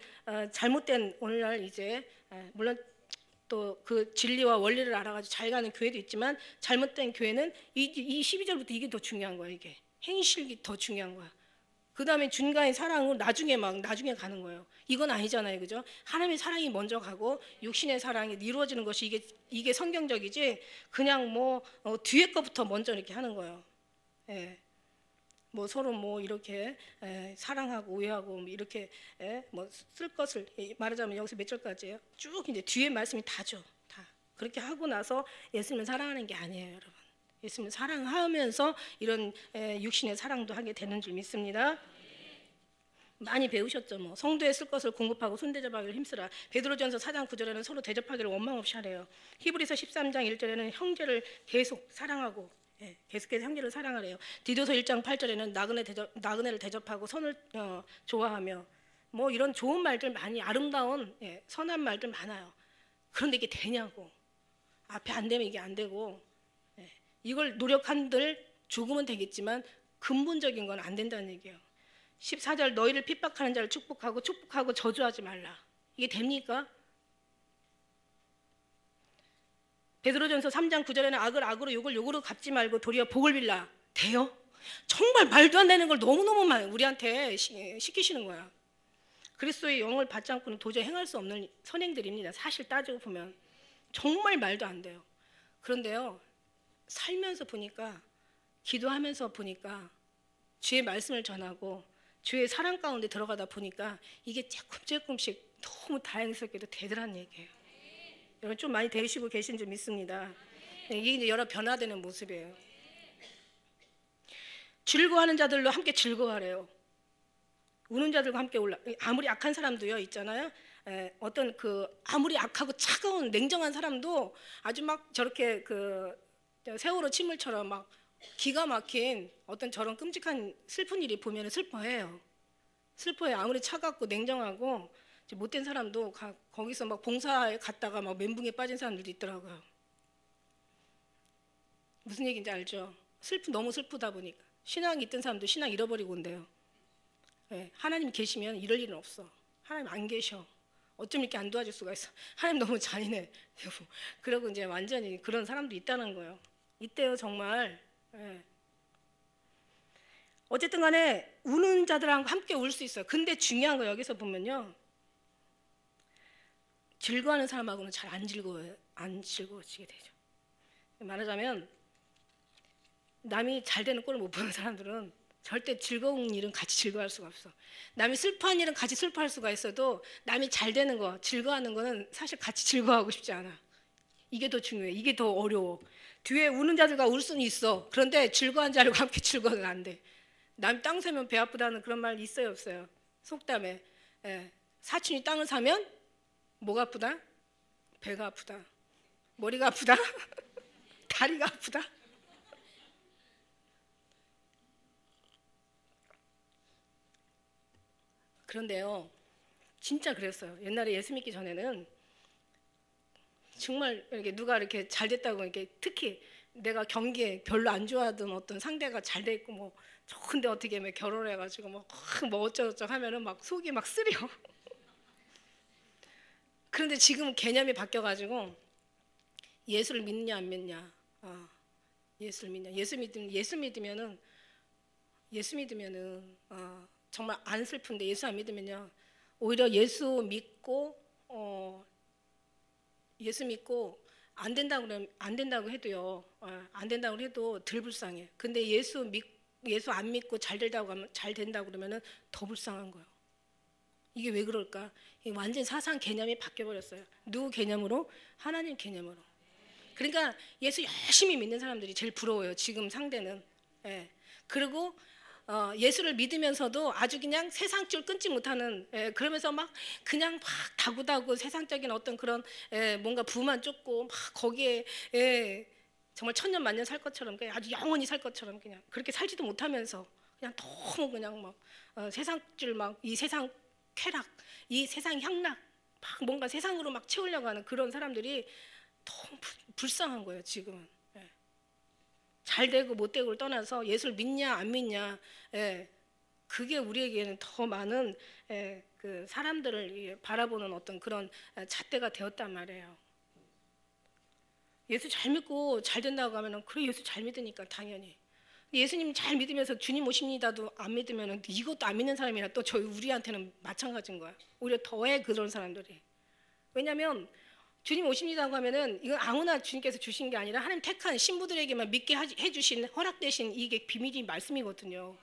Speaker 1: 잘못된 오늘날 이제 물론 또 그 진리와 원리를 알아가지고 잘 가는 교회도 있지만 잘못된 교회는 이 12절부터 이게 더 중요한 거야. 이게 행실이 더 중요한 거야. 그 다음에 주님과의 사랑은 나중에 가는 거예요. 이건 아니잖아요, 그죠? 하나님의 사랑이 먼저 가고 육신의 사랑이 이루어지는 것이 이게 성경적이지 그냥 뒤에 거부터 먼저 이렇게 하는 거예요. 서로 이렇게 사랑하고 오해하고 이렇게 쓸 것을 말하자면 여기서 몇 절까지예요? 쭉 이제 뒤에 말씀이 다죠. 다 그렇게 하고 나서 예수님을 사랑하는 게 아니에요, 여러분. 예수님을 사랑하면서 이런 육신의 사랑도 하게 되는 줄 믿습니다. 많이 배우셨죠. 성도에 쓸 것을 공급하고 손대접하기를 힘쓰라. 베드로전서 4장 9절에는 서로 대접하기를 원망 없이 하래요. 히브리서 13장 1절에는 형제를 계속 사랑하고 계속해서 형제를 사랑하래요. 디도서 1장 8절에는 나그네를 대접하고 선을 좋아하며 이런 좋은 말들 많이 아름다운 선한 말들 많아요. 그런데 이게 되냐고. 앞에 안 되면 이게 안 되고 이걸 노력한들 조금은 되겠지만 근본적인 건 안 된다는 얘기예요. 14절 너희를 핍박하는 자를 축복하고 저주하지 말라. 이게 됩니까? 베드로전서 3장 9절에는 악을 악으로 욕을 욕으로 갚지 말고 도리어 복을 빌라. 돼요? 정말 말도 안 되는 걸 너무너무 우리한테 시키시는 거야. 그리스도의 영을 받지 않고는 도저히 행할 수 없는 선행들입니다. 사실 따지고 보면 정말 말도 안 돼요. 그런데요, 살면서 보니까, 기도하면서 보니까, 주의 말씀을 전하고 주의 사랑 가운데 들어가다 보니까 이게 조금씩 너무 다행스럽게도 되더라는 얘기예요. 여러분 좀 많이 되시고 계신 줄 믿습니다. 이게 이제 여러 변화되는 모습이에요. 즐거워하는 자들로 함께 즐거워하래요. 우는 자들과 함께 아무리 악한 사람도요 있잖아요. 어떤 아무리 악하고 차가운 냉정한 사람도 아주 막 저렇게 세월호 침몰처럼 막 기가 막힌 어떤 저런 끔찍한 슬픈 일이 보면 슬퍼해요. 아무리 차갑고 냉정하고 못된 사람도 거기서 막 봉사에 갔다가 막 멘붕에 빠진 사람들도 있더라고요. 무슨 얘기인지 알죠? 너무 슬프다 보니까 신앙이 있던 사람도 신앙 잃어버리고 온대요. 하나님 계시면 이럴 일은 없어. 하나님 안 계셔. 어쩜 이렇게 안 도와줄 수가 있어. 하나님 너무 잔인해. 그러고 이제 완전히 그런 사람도 있다는 거예요. 있대요 정말. 어쨌든 간에 우는 자들하고 함께 울 수 있어요. 근데 중요한 거 여기서 보면요, 즐거워하는 사람하고는 잘 안 즐거워지게 되죠. 말하자면 남이 잘 되는 꼴을 못 보는 사람들은 절대 즐거운 일은 같이 즐거워할 수가 없어. 남이 슬퍼한 일은 같이 슬퍼할 수가 있어도 남이 잘 되는 거, 즐거워하는 거는 사실 같이 즐거워하고 싶지 않아. 이게 더 중요해. 이게 더 어려워. 뒤에 우는 자들과 울 수는 있어. 그런데 즐거운 자들과 함께 즐거워는 안 돼. 남 땅 사면 배 아프다는 그런 말 있어요 없어요? 속담에. 사촌이 땅을 사면 뭐가 아프다? 배가 아프다. 머리가 아프다. 다리가 아프다. 그런데요, 진짜 그랬어요. 옛날에 예수 믿기 전에는 정말 이렇게 누가 이렇게 잘 됐다고 이렇게 특히 내가 경기에 별로 안 좋아하던 어떤 상대가 잘 돼 있고 뭐 좋은데 어떻게 뭐 결혼해가지고 뭐 어쩌고저쩌고 하면은 막 속이 막 쓰려. 그런데 지금 개념이 바뀌어가지고 예수를 믿냐 안 믿냐. 예수를 믿냐. 예수 믿으면은 정말 안 슬픈데 예수 안 믿으면요, 오히려 예수 믿고 안 된다고 해도요, 안 된다고 해도 덜 불쌍해. 근데 예수 안 믿고 잘 된다고 그러면은 더 불쌍한 거예요. 이게 왜 그럴까? 이게 완전 사상 개념이 바뀌어 버렸어요. 누구 개념으로? 하나님 개념으로. 그러니까 예수 열심히 믿는 사람들이 제일 부러워요. 지금 상대는. 그리고 예수를 믿으면서도 아주 그냥 세상 줄 끊지 못하는, 그러면서 막 그냥 막 다구다구 세상적인 어떤 그런 뭔가 부만 쫓고 막 거기에 정말 천년 만년 살 것처럼 그냥 아주 영원히 살 것처럼 그냥 그렇게 살지도 못하면서 그냥 너무 그냥 막 세상 줄 막 이 세상 쾌락, 이 세상 향락 막 뭔가 세상으로 막 채우려고 하는 그런 사람들이 너무 불쌍한 거예요 지금은. 잘 되고 못 되고를 떠나서 예수를 믿냐 안 믿냐, 그게 우리에게는 더 많은 그 사람들을 바라보는 어떤 그런 잣대가 되었단 말이에요. 예수 잘 믿고 잘 된다고 하면은 그래 예수 잘 믿으니까 당연히. 예수님 잘 믿으면서 주님 오십니다도 안 믿으면은 이것도 안 믿는 사람이나 또 우리한테는 마찬가지인 거야. 오히려 더해 그런 사람들이. 왜냐하면 주님 오십니다고 하면은 이건 아무나 주님께서 주신 게 아니라 하나님 택한 신부들에게만 믿게 해주신 허락되신 이게 비밀이 말씀이거든요.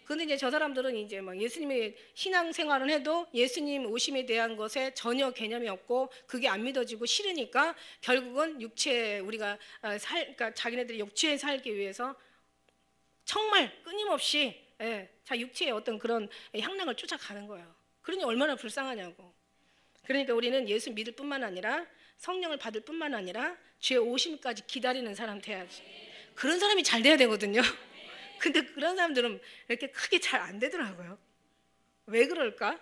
Speaker 1: 그런데 이제 저 사람들은 이제 막 예수님의 신앙생활을 해도 예수님 오심에 대한 것에 전혀 개념이 없고 그게 안 믿어지고 싫으니까 결국은 우리가 그러니까 자기네들이 육체에 살기 위해서 정말 끊임없이 육체의 어떤 그런 향락을 쫓아가는 거예요. 그러니 얼마나 불쌍하냐고. 그러니까 우리는 예수 믿을 뿐만 아니라 성령을 받을 뿐만 아니라 주의 오심까지 기다리는 사람 돼야지. 그런 사람이 잘 돼야 되거든요. 근데 그런 사람들은 이렇게 크게 잘 안 되더라고요. 왜 그럴까?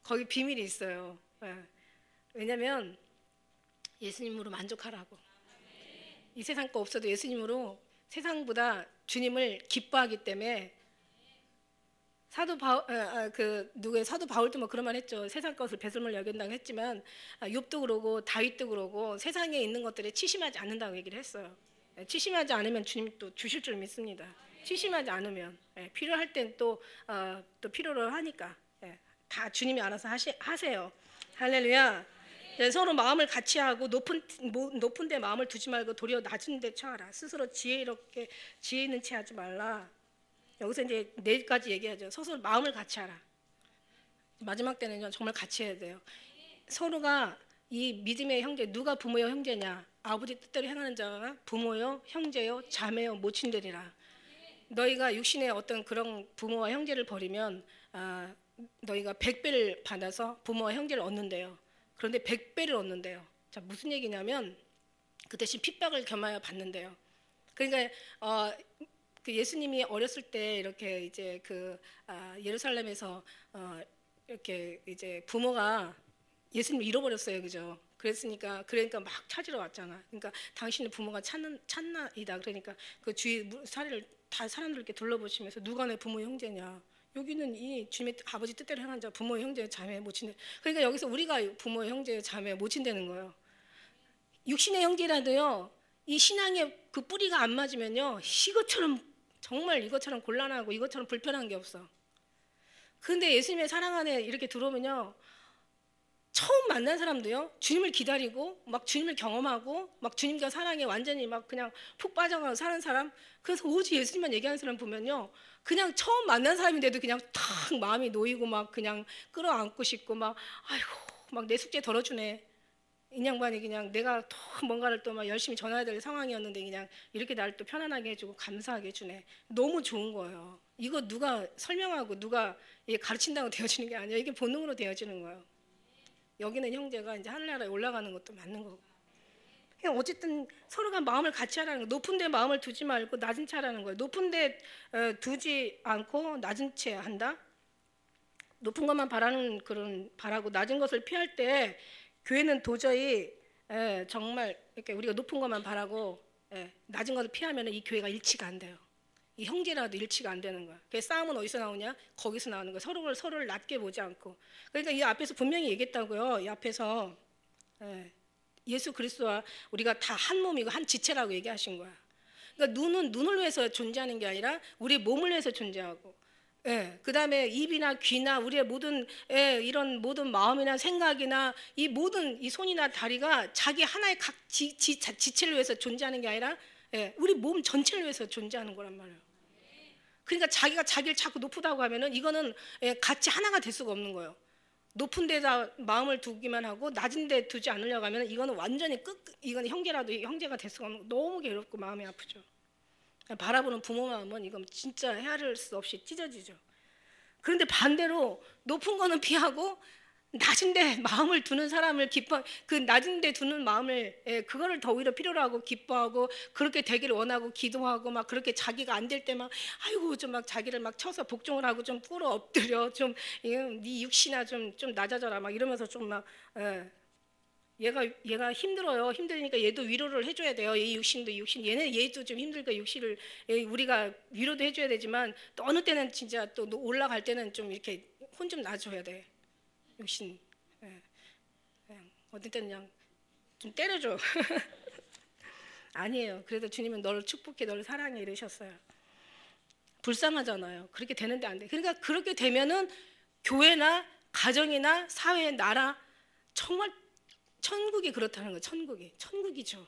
Speaker 1: 거기 비밀이 있어요. 왜냐하면 예수님으로 만족하라고. 이 세상 거 없어도 예수님으로 세상보다 주님을 기뻐하기 때문에 사도 바울도 뭐 그런 말 했죠. 세상 것을 배설물 여긴다고 했지만 욥도 그러고 다윗도 그러고 세상에 있는 것들에 치심하지 않는다고 얘기를 했어요. 치심하지 않으면 주님 또 주실 줄 믿습니다. 치심하지 않으면 필요할 땐 또 필요로 하니까 다 주님이 알아서 하세요. 할렐루야. 서로 마음을 같이 하고 높은 데 마음을 두지 말고 도리어 낮은 데 처하라. 스스로 지혜 있는 채 하지 말라. 여기서 이제 4가지 얘기하죠. 서로 마음을 같이 하라. 마지막 때는요, 정말 같이 해야 돼요. 서로가 이 믿음의 형제, 누가 부모요 형제냐? 아버지 뜻대로 행하는 자가 부모요 형제요 자매요 모친들이라. 너희가 육신의 어떤 그런 부모와 형제를 버리면 너희가 100배를 받아서 부모와 형제를 얻는데요. 그런데 100배를 얻는데요. 자, 무슨 얘기냐면 그 대신 핍박을 겸하여 받는데요. 그러니까 그 예수님이 어렸을 때 이렇게 이제 예루살렘에서 이렇게 이제 부모가 예수님 잃어버렸어요, 그죠? 그러니까 막 찾으러 왔잖아. 그러니까 당신의 부모가 찾나이다. 그러니까 그 주위 사례를 다 사람들 이렇게 둘러보시면서 누가 내 부모 형제냐? 여기는 이 주님의 아버지 뜻대로 행한 자, 부모 형제 자매 모친들. 그러니까 여기서 우리가 부모 형제 자매 모친되는 거예요. 육신의 형제라도요, 이 신앙의 그 뿌리가 안 맞으면요, 정말 이것처럼 곤란하고 이것처럼 불편한 게 없어. 그런데 예수님의 사랑 안에 이렇게 들어오면요, 처음 만난 사람도요, 주님을 기다리고 막 주님을 경험하고 막 주님과 사랑에 완전히 막 그냥 푹 빠져가서 사는 사람. 그래서 오직 예수님만 얘기하는 사람 보면요, 그냥 처음 만난 사람인데도 그냥 탁 마음이 놓이고 막 그냥 끌어안고 싶고 막 아이고 막 내 숙제 덜어주네. 이 양반이 그냥 내가 또 뭔가를 또 막 열심히 전해야 될 상황이었는데 그냥 이렇게 나를 또 편안하게 해주고 감사하게 해주네. 너무 좋은 거예요. 이거 누가 설명하고 누가 가르친다고 되어지는 게 아니에요. 이게 본능으로 되어지는 거예요. 여기는 형제가 이제 하늘나라에 올라가는 것도 맞는 거고. 그냥 어쨌든 서로가 마음을 같이 하라는 거예요. 높은 데 마음을 두지 말고 낮은 채 하라는 거예요. 높은 데 두지 않고 낮은 채 한다. 높은 것만 바라고 낮은 것을 피할 때 교회는 도저히 정말 이렇게 우리가 높은 것만 바라고 낮은 것을 피하면 이 교회가 일치가 안 돼요. 이 형제라도 일치가 안 되는 거야. 그 싸움은 어디서 나오냐? 거기서 나오는 거야. 서로를 낮게 보지 않고. 그러니까 이 앞에서 분명히 얘기했다고요. 이 앞에서 예수 그리스도와 우리가 다 한 몸이고 한 지체라고 얘기하신 거야. 그러니까 눈을 위해서 존재하는 게 아니라 우리 몸을 위해서 존재하고, 그 다음에 입이나 귀나 우리의 이런 모든 마음이나 생각이나 이 손이나 다리가 자기 하나의 각 지체를 위해서 존재하는 게 아니라 우리 몸 전체를 위해서 존재하는 거란 말이에요. 그러니까 자기가 자기를 자꾸 높다고 하면은 이거는 같이 하나가 될 수가 없는 거예요. 높은 데다 마음을 두기만 하고 낮은 데 두지 않으려고 하면 이거는 완전히 이거는 형제가 될 수가 없는 거예요. 너무 괴롭고 마음이 아프죠. 바라보는 부모 마음은 이건 진짜 헤아릴 수 없이 찢어지죠. 그런데 반대로 높은 거는 피하고 낮은 데 마음을 두는 사람을 그 낮은 데 두는 마음을 그거를 더 오히려 필요로 하고 기뻐하고 그렇게 되기를 원하고 기도하고 막 그렇게 자기가 안 될 때 막 아이고 좀 막 자기를 막 쳐서 복종을 하고 좀 꿇어 엎드려 좀 네 육신아 좀 낮아져라 막 이러면서 좀 막 얘가 힘들어요. 힘드니까 얘도 위로를 해줘야 돼요. 얘도 좀 힘들니까 육신을 우리가 위로도 해줘야 되지만 또 어느 때는 진짜 또 올라갈 때는 좀 이렇게 혼 좀 놔줘야 돼. 육신. 어떤 때는 그냥 좀 때려줘. 아니에요. 그래도 주님은 너를 축복해, 너를 사랑해 이러셨어요. 불쌍하잖아요. 그렇게 되는데 안 돼. 그러니까 그렇게 되면은 교회나 가정이나 사회, 나라 정말 천국이 그렇다는 거예요. 천국이죠.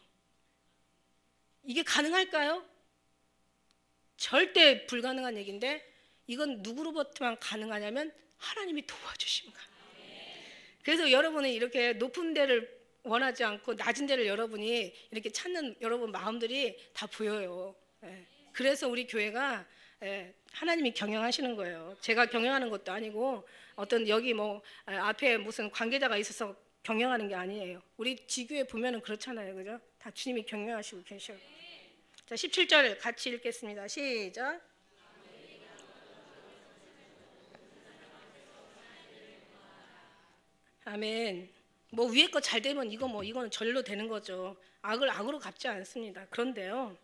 Speaker 1: 이게 가능할까요? 절대 불가능한 얘기인데 이건 누구로부터만 가능하냐면 하나님이 도와주시면 가능해요. 그래서 여러분은 이렇게 높은 데를 원하지 않고 낮은 데를 여러분이 이렇게 찾는 여러분 마음들이 다 보여요. 그래서 우리 교회가 하나님이 경영하시는 거예요. 제가 경영하는 것도 아니고 어떤 여기 뭐 앞에 무슨 관계자가 있어서 경영하는 게 아니에요. 우리 지교회 보면은 그렇잖아요. 그죠? 다 주님이 경영하시고 계셔. 자, 17절 같이 읽겠습니다. 시작. 아멘. 뭐 위에 거 잘 되면 이거는 절로 되는 거죠. 악을 악으로 갚지 않습니다. 그런데요.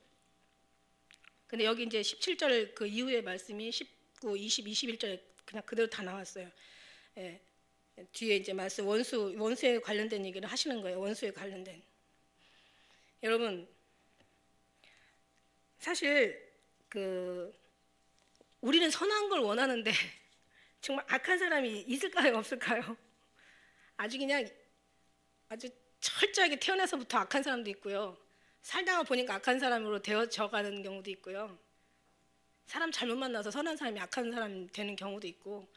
Speaker 1: 근데 여기 이제 17절 그 이후의 말씀이 19, 20, 21절에 그냥 그대로 다 나왔어요. 예. 뒤에 이제 말씀 원수에 관련된 얘기를 하시는 거예요. 원수에 관련된. 여러분 사실 그 우리는 선한 걸 원하는데 정말 악한 사람이 있을까요, 없을까요? 아주 그냥 아주 철저하게 태어나서부터 악한 사람도 있고요. 살다가 보니까 악한 사람으로 되어져가는 경우도 있고요. 사람 잘못 만나서 선한 사람이 악한 사람 되는 경우도 있고,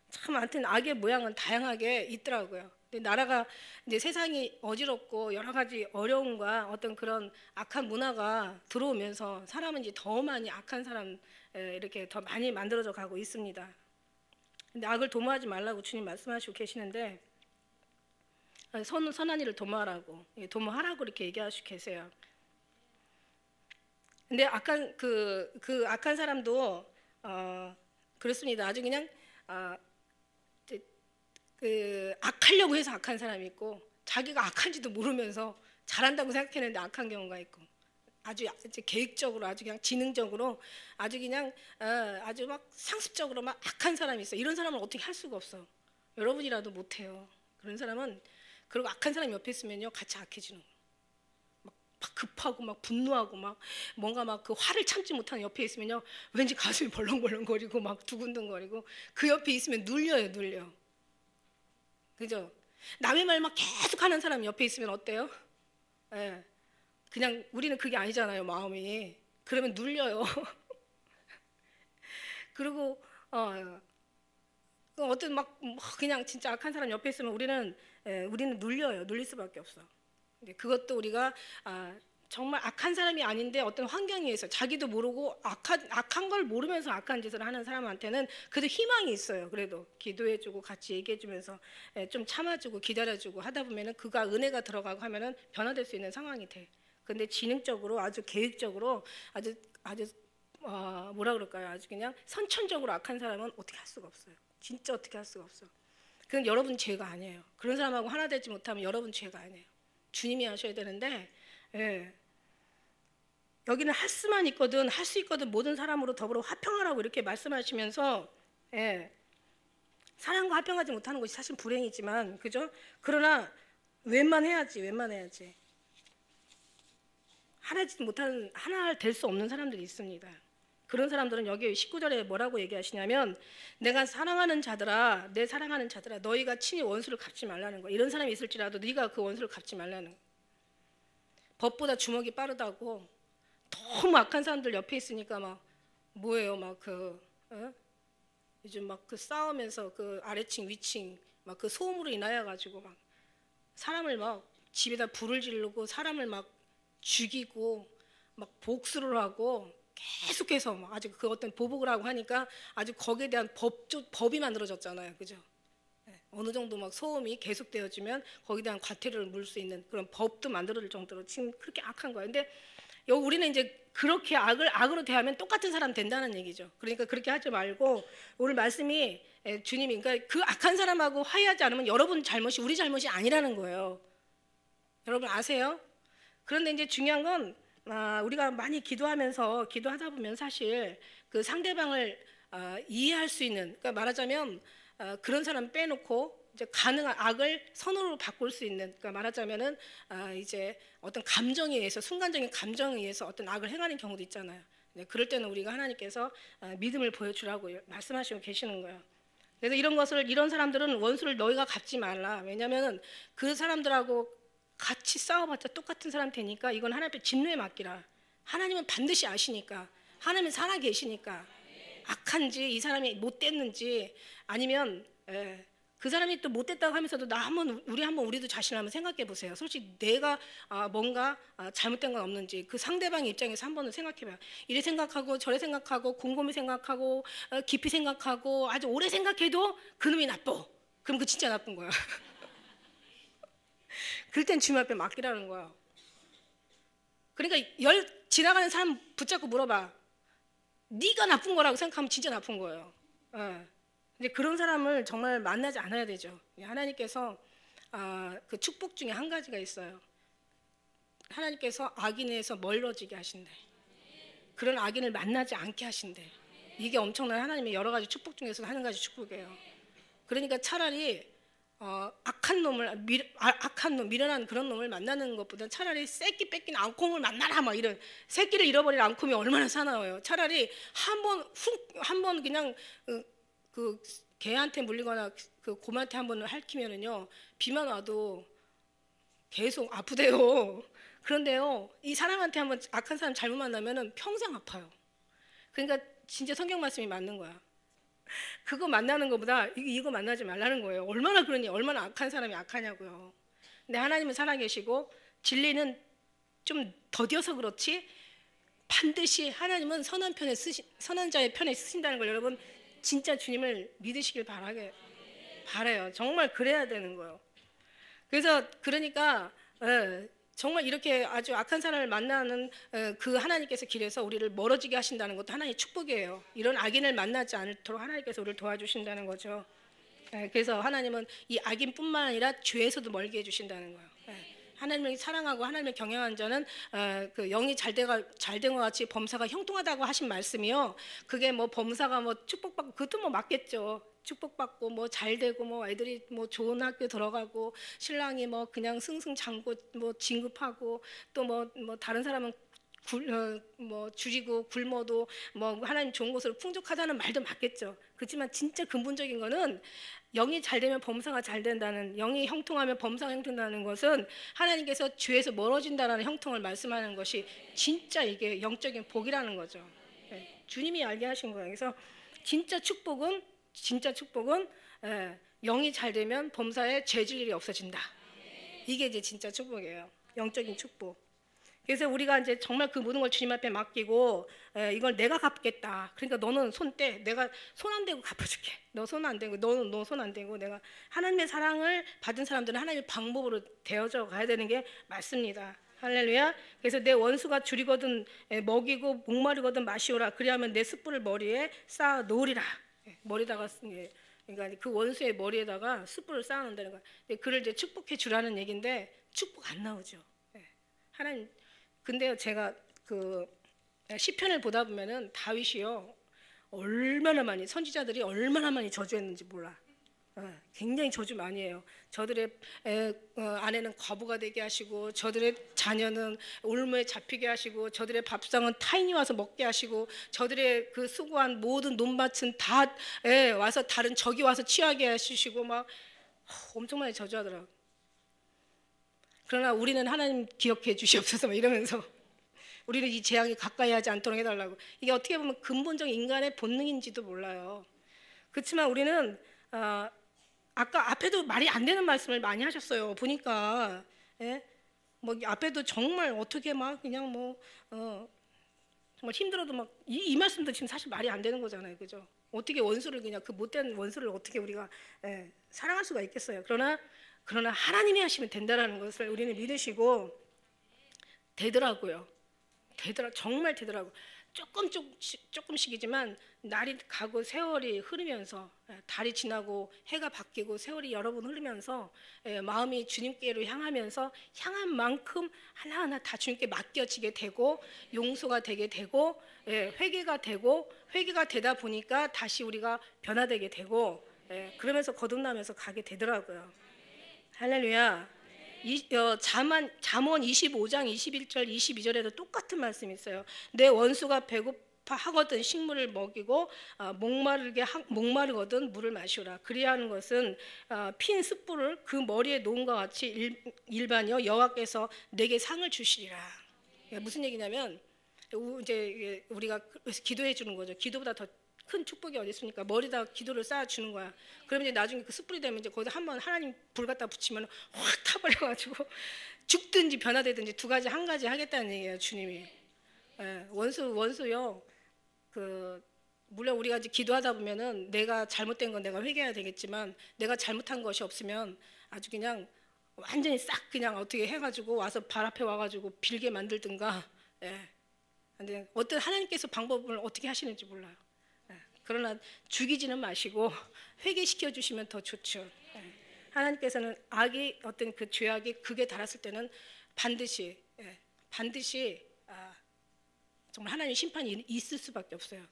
Speaker 1: 참 하여튼 악의 모양은 다양하게 있더라고요. 근데 나라가 이제 세상이 어지럽고 여러 가지 어려움과 어떤 그런 악한 문화가 들어오면서 사람은 이제 더 많이 악한 사람 이렇게 더 많이 만들어져 가고 있습니다. 근데 악을 도모하지 말라고 주님 말씀하시고 계시는데 선한 일을 도모하라고 이렇게 얘기하시고 계세요. 근데 악한 그 악한 사람도 그렇습니다. 아주 그냥 그 악하려고 해서 악한 사람이 있고 자기가 악한지도 모르면서 잘한다고 생각했는데 악한 경우가 있고 아주 계획적으로 아주 그냥 지능적으로 아주 그냥 아주 막 상습적으로 막 악한 사람이 있어. 이런 사람은 어떻게 할 수가 없어. 여러분이라도 못해요. 그런 사람은 그리고 악한 사람이 옆에 있으면요 같이 악해지는 거예요. 막 급하고 막 분노하고 막 뭔가 막 그 화를 참지 못하는 옆에 있으면요 왠지 가슴이 벌렁벌렁거리고 막 두근두근거리고 그 옆에 있으면 눌려. 그죠? 남의 말 막 계속 하는 사람 옆에 있으면 어때요? 예. 그냥 우리는 그게 아니잖아요, 마음이. 그러면 눌려요. 그리고 어떤 막 그냥 진짜 악한 사람 옆에 있으면 우리는 눌려요. 눌릴 수밖에 없어. 근데 그것도 우리가 정말 악한 사람이 아닌데 어떤 환경에 의해서 자기도 모르고 악한 걸 모르면서 악한 짓을 하는 사람한테는 그래도 희망이 있어요. 그래도 기도해주고 같이 얘기해주면서 좀 참아주고 기다려주고 하다 보면은 그가 은혜가 들어가고 하면은 변화될 수 있는 상황이 돼. 근데 지능적으로 아주 계획적으로 아주 뭐라 그럴까요? 아주 그냥 선천적으로 악한 사람은 어떻게 할 수가 없어요. 진짜 어떻게 할 수가 없어. 그건 여러분 죄가 아니에요. 그런 사람하고 하나 되지 못하면 여러분 죄가 아니에요. 주님이 하셔야 되는데 여기는 할 수만 있거든 할 수 있거든 모든 사람으로 더불어 화평하라고 이렇게 말씀하시면서 사람과 화평하지 못하는 것이 사실 불행이지만 그죠? 그러나 웬만해야지 하나 될 수 없는 사람들이 있습니다. 그런 사람들은 여기 19절에 뭐라고 얘기하시냐면 내가 사랑하는 자들아 내 사랑하는 자들아 너희가 친히 원수를 갚지 말라는 거야. 이런 사람이 있을지라도 네가 그 원수를 갚지 말라는 거야. 법보다 주먹이 빠르다고 너무 악한 사람들 옆에 있으니까 막 뭐예요 막 요즘 막 그 싸우면서 그 아래층 위층 막 그 소음으로 인하여 가지고 막 사람을 막 집에다 불을 지르고 사람을 막 죽이고 막 복수를 하고 계속해서 막 아주 그 어떤 보복을 하고 하니까 아주 거기에 대한 법이 만들어졌잖아요, 그죠? 어느 정도 막 소음이 계속되어지면 거기에 대한 과태료를 물 수 있는 그런 법도 만들어질 정도로 지금 그렇게 악한 거예요. 근데 우리는 이제 그렇게 악으로 대하면 똑같은 사람 된다는 얘기죠. 그러니까 그렇게 하지 말고 오늘 말씀이 주님이 그러니까 그 악한 사람하고 화해하지 않으면 여러분 잘못이 우리 잘못이 아니라는 거예요. 여러분 아세요? 그런데 이제 중요한 건 우리가 많이 기도하다 보면 사실 그 상대방을 이해할 수 있는 그러니까 말하자면 그런 사람 빼놓고 이제 가능한 악을 선으로 바꿀 수 있는 그러니까 말하자면은 이제 어떤 감정에 의해서 순간적인 감정에 의해서 어떤 악을 행하는 경우도 있잖아요. 네, 그럴 때는 우리가 하나님께서 믿음을 보여주라고 말씀하시고 계시는 거예요. 그래서 이런 사람들은 원수를 너희가 갚지 말라. 왜냐하면 그 사람들하고 같이 싸워봤자 똑같은 사람 되니까 이건 하나님 앞에 진노에 맡기라. 하나님은 반드시 아시니까 하나님은 살아계시니까 악한지 이 사람이 못됐는지 아니면 그 사람이 또 못됐다고 하면서도 우리도 자신을 한번 생각해 보세요. 솔직히 내가 뭔가 잘못된 건 없는지 그 상대방의 입장에서 한 번은 생각해 봐요. 이래 생각하고 저래 생각하고 곰곰이 생각하고 깊이 생각하고 아주 오래 생각해도 그놈이 나빠. 그럼 그 진짜 나쁜 거야. 그럴 땐 주님 앞에 맡기라는 거야. 그러니까 지나가는 사람 붙잡고 물어봐. 네가 나쁜 거라고 생각하면 진짜 나쁜 거예요. 근데 그런 사람을 정말 만나지 않아야 되죠. 하나님께서 그 축복 중에 한 가지가 있어요. 하나님께서 악인에서 멀어지게 하신대. 그런 악인을 만나지 않게 하신대. 이게 엄청난 하나님의 여러 가지 축복 중에서 한 가지 축복이에요. 그러니까 차라리 악한 놈, 미련한 그런 놈을 만나는 것보다 차라리 새끼 뺏긴 앙콤을 만나라, 막 이런. 새끼를 잃어버린 앙콤이 얼마나 사나워요. 차라리 한 번 그냥 그 개한테 물리거나 그 곰한테 한 번 핥히면은요, 비만 와도 계속 아프대요. 그런데요, 이 사람한테 한번 악한 사람 잘못 만나면은 평생 아파요. 그러니까 진짜 성경 말씀이 맞는 거야. 그거 만나는 것보다 이거 만나지 말라는 거예요. 얼마나 그러니, 얼마나 악한 사람이 악하냐고요. 근데 하나님은 살아계시고 진리는 좀 더디어서 그렇지 반드시 하나님은 선한 자의 편에 쓰신다는 걸 여러분 진짜 주님을 믿으시길 바라요. 정말 그래야 되는 거예요. 그래서 그러니까 정말 이렇게 아주 악한 사람을 만나는 그 하나님께서 길에서 우리를 멀어지게 하신다는 것도 하나님의 축복이에요. 이런 악인을 만나지 않도록 하나님께서 우리를 도와주신다는 거죠. 그래서 하나님은 이 악인뿐만 아니라 죄에서도 멀게 해주신다는 거예요. 하나님을 사랑하고 하나님을 경외하는 자는 그 영이 잘된 것 같이 범사가 형통하다고 하신 말씀이요. 그게 뭐 범사가 뭐 축복받고 그것도 뭐 맞겠죠. 축복받고 뭐 잘되고 뭐 애들이 뭐 좋은 학교 들어가고 신랑이 뭐 그냥 승승장구 뭐 진급하고 또 뭐 다른 사람은 뭐 줄이고 굶어도 뭐 하나님 좋은 곳으로 풍족하다는 말도 맞겠죠. 그렇지만 진짜 근본적인 거는 영이 잘 되면 범사가 잘 된다는, 영이 형통하면 범사가 형통한다는 것은 하나님께서 죄에서 멀어진다라는 형통을 말씀하는 것이 진짜 이게 영적인 복이라는 거죠. 주님이 알게 하신 거예요. 그래서 진짜 축복은 영이 잘 되면 범사에 죄질 일이 없어진다. 이게 이제 진짜 축복이에요. 영적인 축복. 그래서 우리가 이제 정말 그 모든 걸 주님 앞에 맡기고 이걸 내가 갚겠다. 그러니까 너는 손 떼. 내가 손 안 대고 갚아줄게. 너 손 안 대고 너 손 안 대고 내가 하나님의 사랑을 받은 사람들은 하나님의 방법으로 되어져 가야 되는 게 맞습니다. 할렐루야. 그래서 내 원수가 줄이거든 먹이고 목마르거든 마시오라. 그리하면 내 숯불을 머리에 쌓아 놓으리라. 머리다가 그러니까 그 원수의 머리에다가 숯불을 쌓아 놓는다는 거야. 그를 이제 축복해 주라는 얘기인데 축복 안 나오죠. 하나님. 근데요, 제가 그 시편을 보다 보면은 다윗이요 얼마나 많이 선지자들이 얼마나 많이 저주했는지 몰라. 굉장히 저주 많이 해요. 저들의 아내는 과부가 되게 하시고, 저들의 자녀는 올무에 잡히게 하시고, 저들의 밥상은 타인이 와서 먹게 하시고, 저들의 그 수고한 모든 논밭은 다 와서 다른 적이 와서 취하게 하시고, 막 엄청 많이 저주하더라고요. 그러나 우리는 하나님 기억해 주시옵소서 막 이러면서 우리는 이 재앙이 가까이 하지 않도록 해달라고. 이게 어떻게 보면 근본적인 인간의 본능인지도 몰라요. 그렇지만 우리는 아까 앞에도 말이 안 되는 말씀을 많이 하셨어요. 보니까 뭐 앞에도 정말 어떻게 막 그냥 뭐 정말 힘들어도 막 이 말씀도 지금 사실 말이 안 되는 거잖아요, 그죠? 어떻게 원수를 그냥 그 못된 원수를 어떻게 우리가 사랑할 수가 있겠어요? 그러나 하나님이 하시면 된다라는 것을 우리는 믿으시고 되더라고요. 정말 되더라고. 조금씩이지만 날이 가고 세월이 흐르면서 달이 지나고 해가 바뀌고 세월이 여러 번 흐르면서 마음이 주님께로 향하면서 향한 만큼 하나하나 다 주님께 맡겨지게 되고 용서가 되게 되고 회개가 되다 보니까 다시 우리가 변화되게 되고 그러면서 거듭나면서 가게 되더라고요. 할렐루야. 잠언 25장 21절 22절에도 똑같은 말씀이 있어요. 내 원수가 배고파하거든 식물을 먹이고 목마르거든 물을 마시오라. 그리하는 것은 핀 숯불을 그 머리에 놓은 것 같이 일반이요 여호와께서 내게 상을 주시리라. 무슨 얘기냐면 이제 우리가 기도해 주는 거죠. 기도보다 더 큰 축복이 어디 있습니까? 머리다 기도를 쌓아 주는 거야. 그러면 이제 나중에 그 숯불이 되면 이제 거기다 한번 하나님 불 갖다 붙이면 확 타버려가지고 죽든지 변화되든지 두 가지 한 가지 하겠다는 얘기예요, 주님이. 원수요. 물론 우리가 이제 기도하다 보면은 내가 잘못된 건 내가 회개해야 되겠지만 내가 잘못한 것이 없으면 아주 그냥 완전히 싹 그냥 어떻게 해가지고 와서 발 앞에 와가지고 빌게 만들든가. 근데 어떤 하나님께서 방법을 어떻게 하시는지 몰라요. 그러나 죽이지는 마시고 회개시켜 주시면 더 좋죠. 하나님께서는 악이 어떤 그 죄악이 극에 달했을 때는 반드시 정말 하나님 심판이 있을 수밖에 없어요.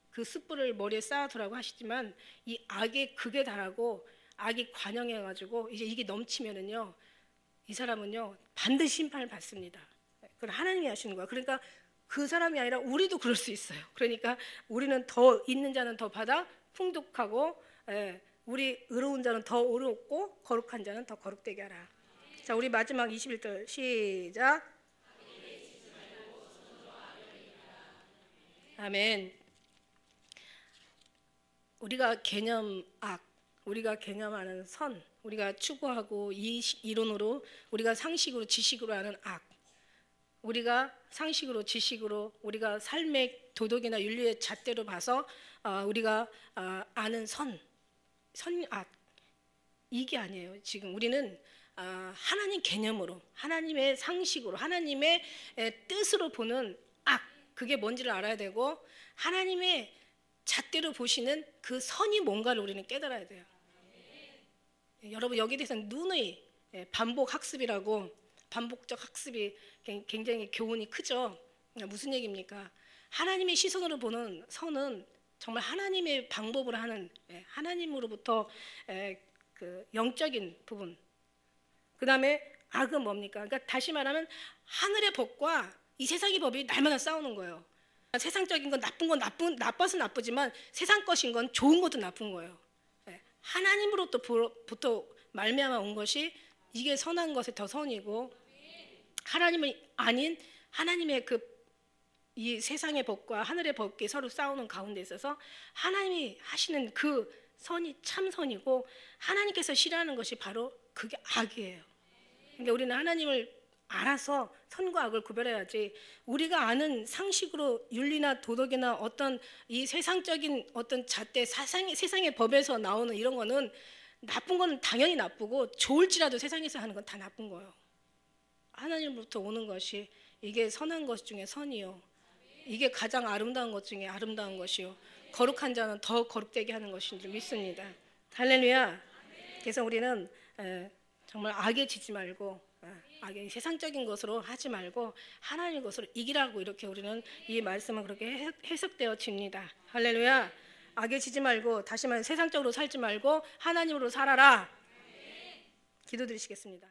Speaker 1: 그 숯불을 머리에 쌓아두라고 하시지만 이 악의 극에 달하고 악이 관영해가지고 이제 이게 넘치면은요, 이 사람은요 반드시 심판을 받습니다. 그건 하나님이 하시는 거야. 그러니까 그 사람이 아니라 우리도 그럴 수 있어요. 그러니까 우리는 더 있는 자는 더 받아 풍족하고, 우리 의로운 자는 더 의롭고 거룩한 자는 더 거룩되게 하라. 자, 우리 마지막 21절 시작. 아멘. 우리가 개념 악, 우리가 개념하는 선, 우리가 추구하고 이론으로, 우리가 상식으로 지식으로 하는 악, 우리가 상식으로 지식으로, 우리가 삶의 도덕이나 윤리의 잣대로 봐서 우리가 아는 선악, 이게 아니에요. 지금 우리는 하나님 개념으로, 하나님의 상식으로, 하나님의 뜻으로 보는 악, 그게 뭔지를 알아야 되고, 하나님의 잣대로 보시는 그 선이 뭔가를 우리는 깨달아야 돼요. 여러분, 여기에 대해서는 누누이 반복 학습이라고, 반복적 학습이 굉장히 교훈이 크죠. 무슨 얘기입니까? 하나님의 시선으로 보는 선은 정말 하나님의 방법으로 하는, 하나님으로부터 그 영적인 부분. 그 다음에 악은 뭡니까? 그러니까 다시 말하면 하늘의 법과 이 세상의 법이 날마다 싸우는 거예요. 세상적인 건 나쁜 건 나빠서 나쁘지만 세상 것인 건 좋은 것도 나쁜 거예요. 하나님으로부터 말미암아 온 것이 이게 선한 것에 더 선이고, 하나님이 아닌 하나님의 이 세상의 법과 하늘의 법이 서로 싸우는 가운데 있어서 하나님이 하시는 그 선이 참 선이고, 하나님께서 싫어하는 것이 바로 그게 악이에요. 그러니까 우리는 하나님을 알아서 선과 악을 구별해야지, 우리가 아는 상식으로 윤리나 도덕이나 어떤 이 세상적인 어떤 잣대, 세상의 법에서 나오는 이런 거는 나쁜 건 당연히 나쁘고, 좋을지라도 세상에서 하는 건 다 나쁜 거예요. 하나님으로부터 오는 것이 이게 선한 것 중에 선이요, 이게 가장 아름다운 것 중에 아름다운 것이요, 거룩한 자는 더 거룩되게 하는 것인 줄 믿습니다. 할렐루야. 그래서 우리는 정말 악에 지지 말고, 악의 세상적인 것으로 하지 말고 하나님의 것으로 이기라고, 이렇게 우리는 이 말씀은 그렇게 해석되어집니다. 할렐루야. 악에 지지 말고, 다시 말해 세상적으로 살지 말고 하나님으로 살아라. 기도드리시겠습니다.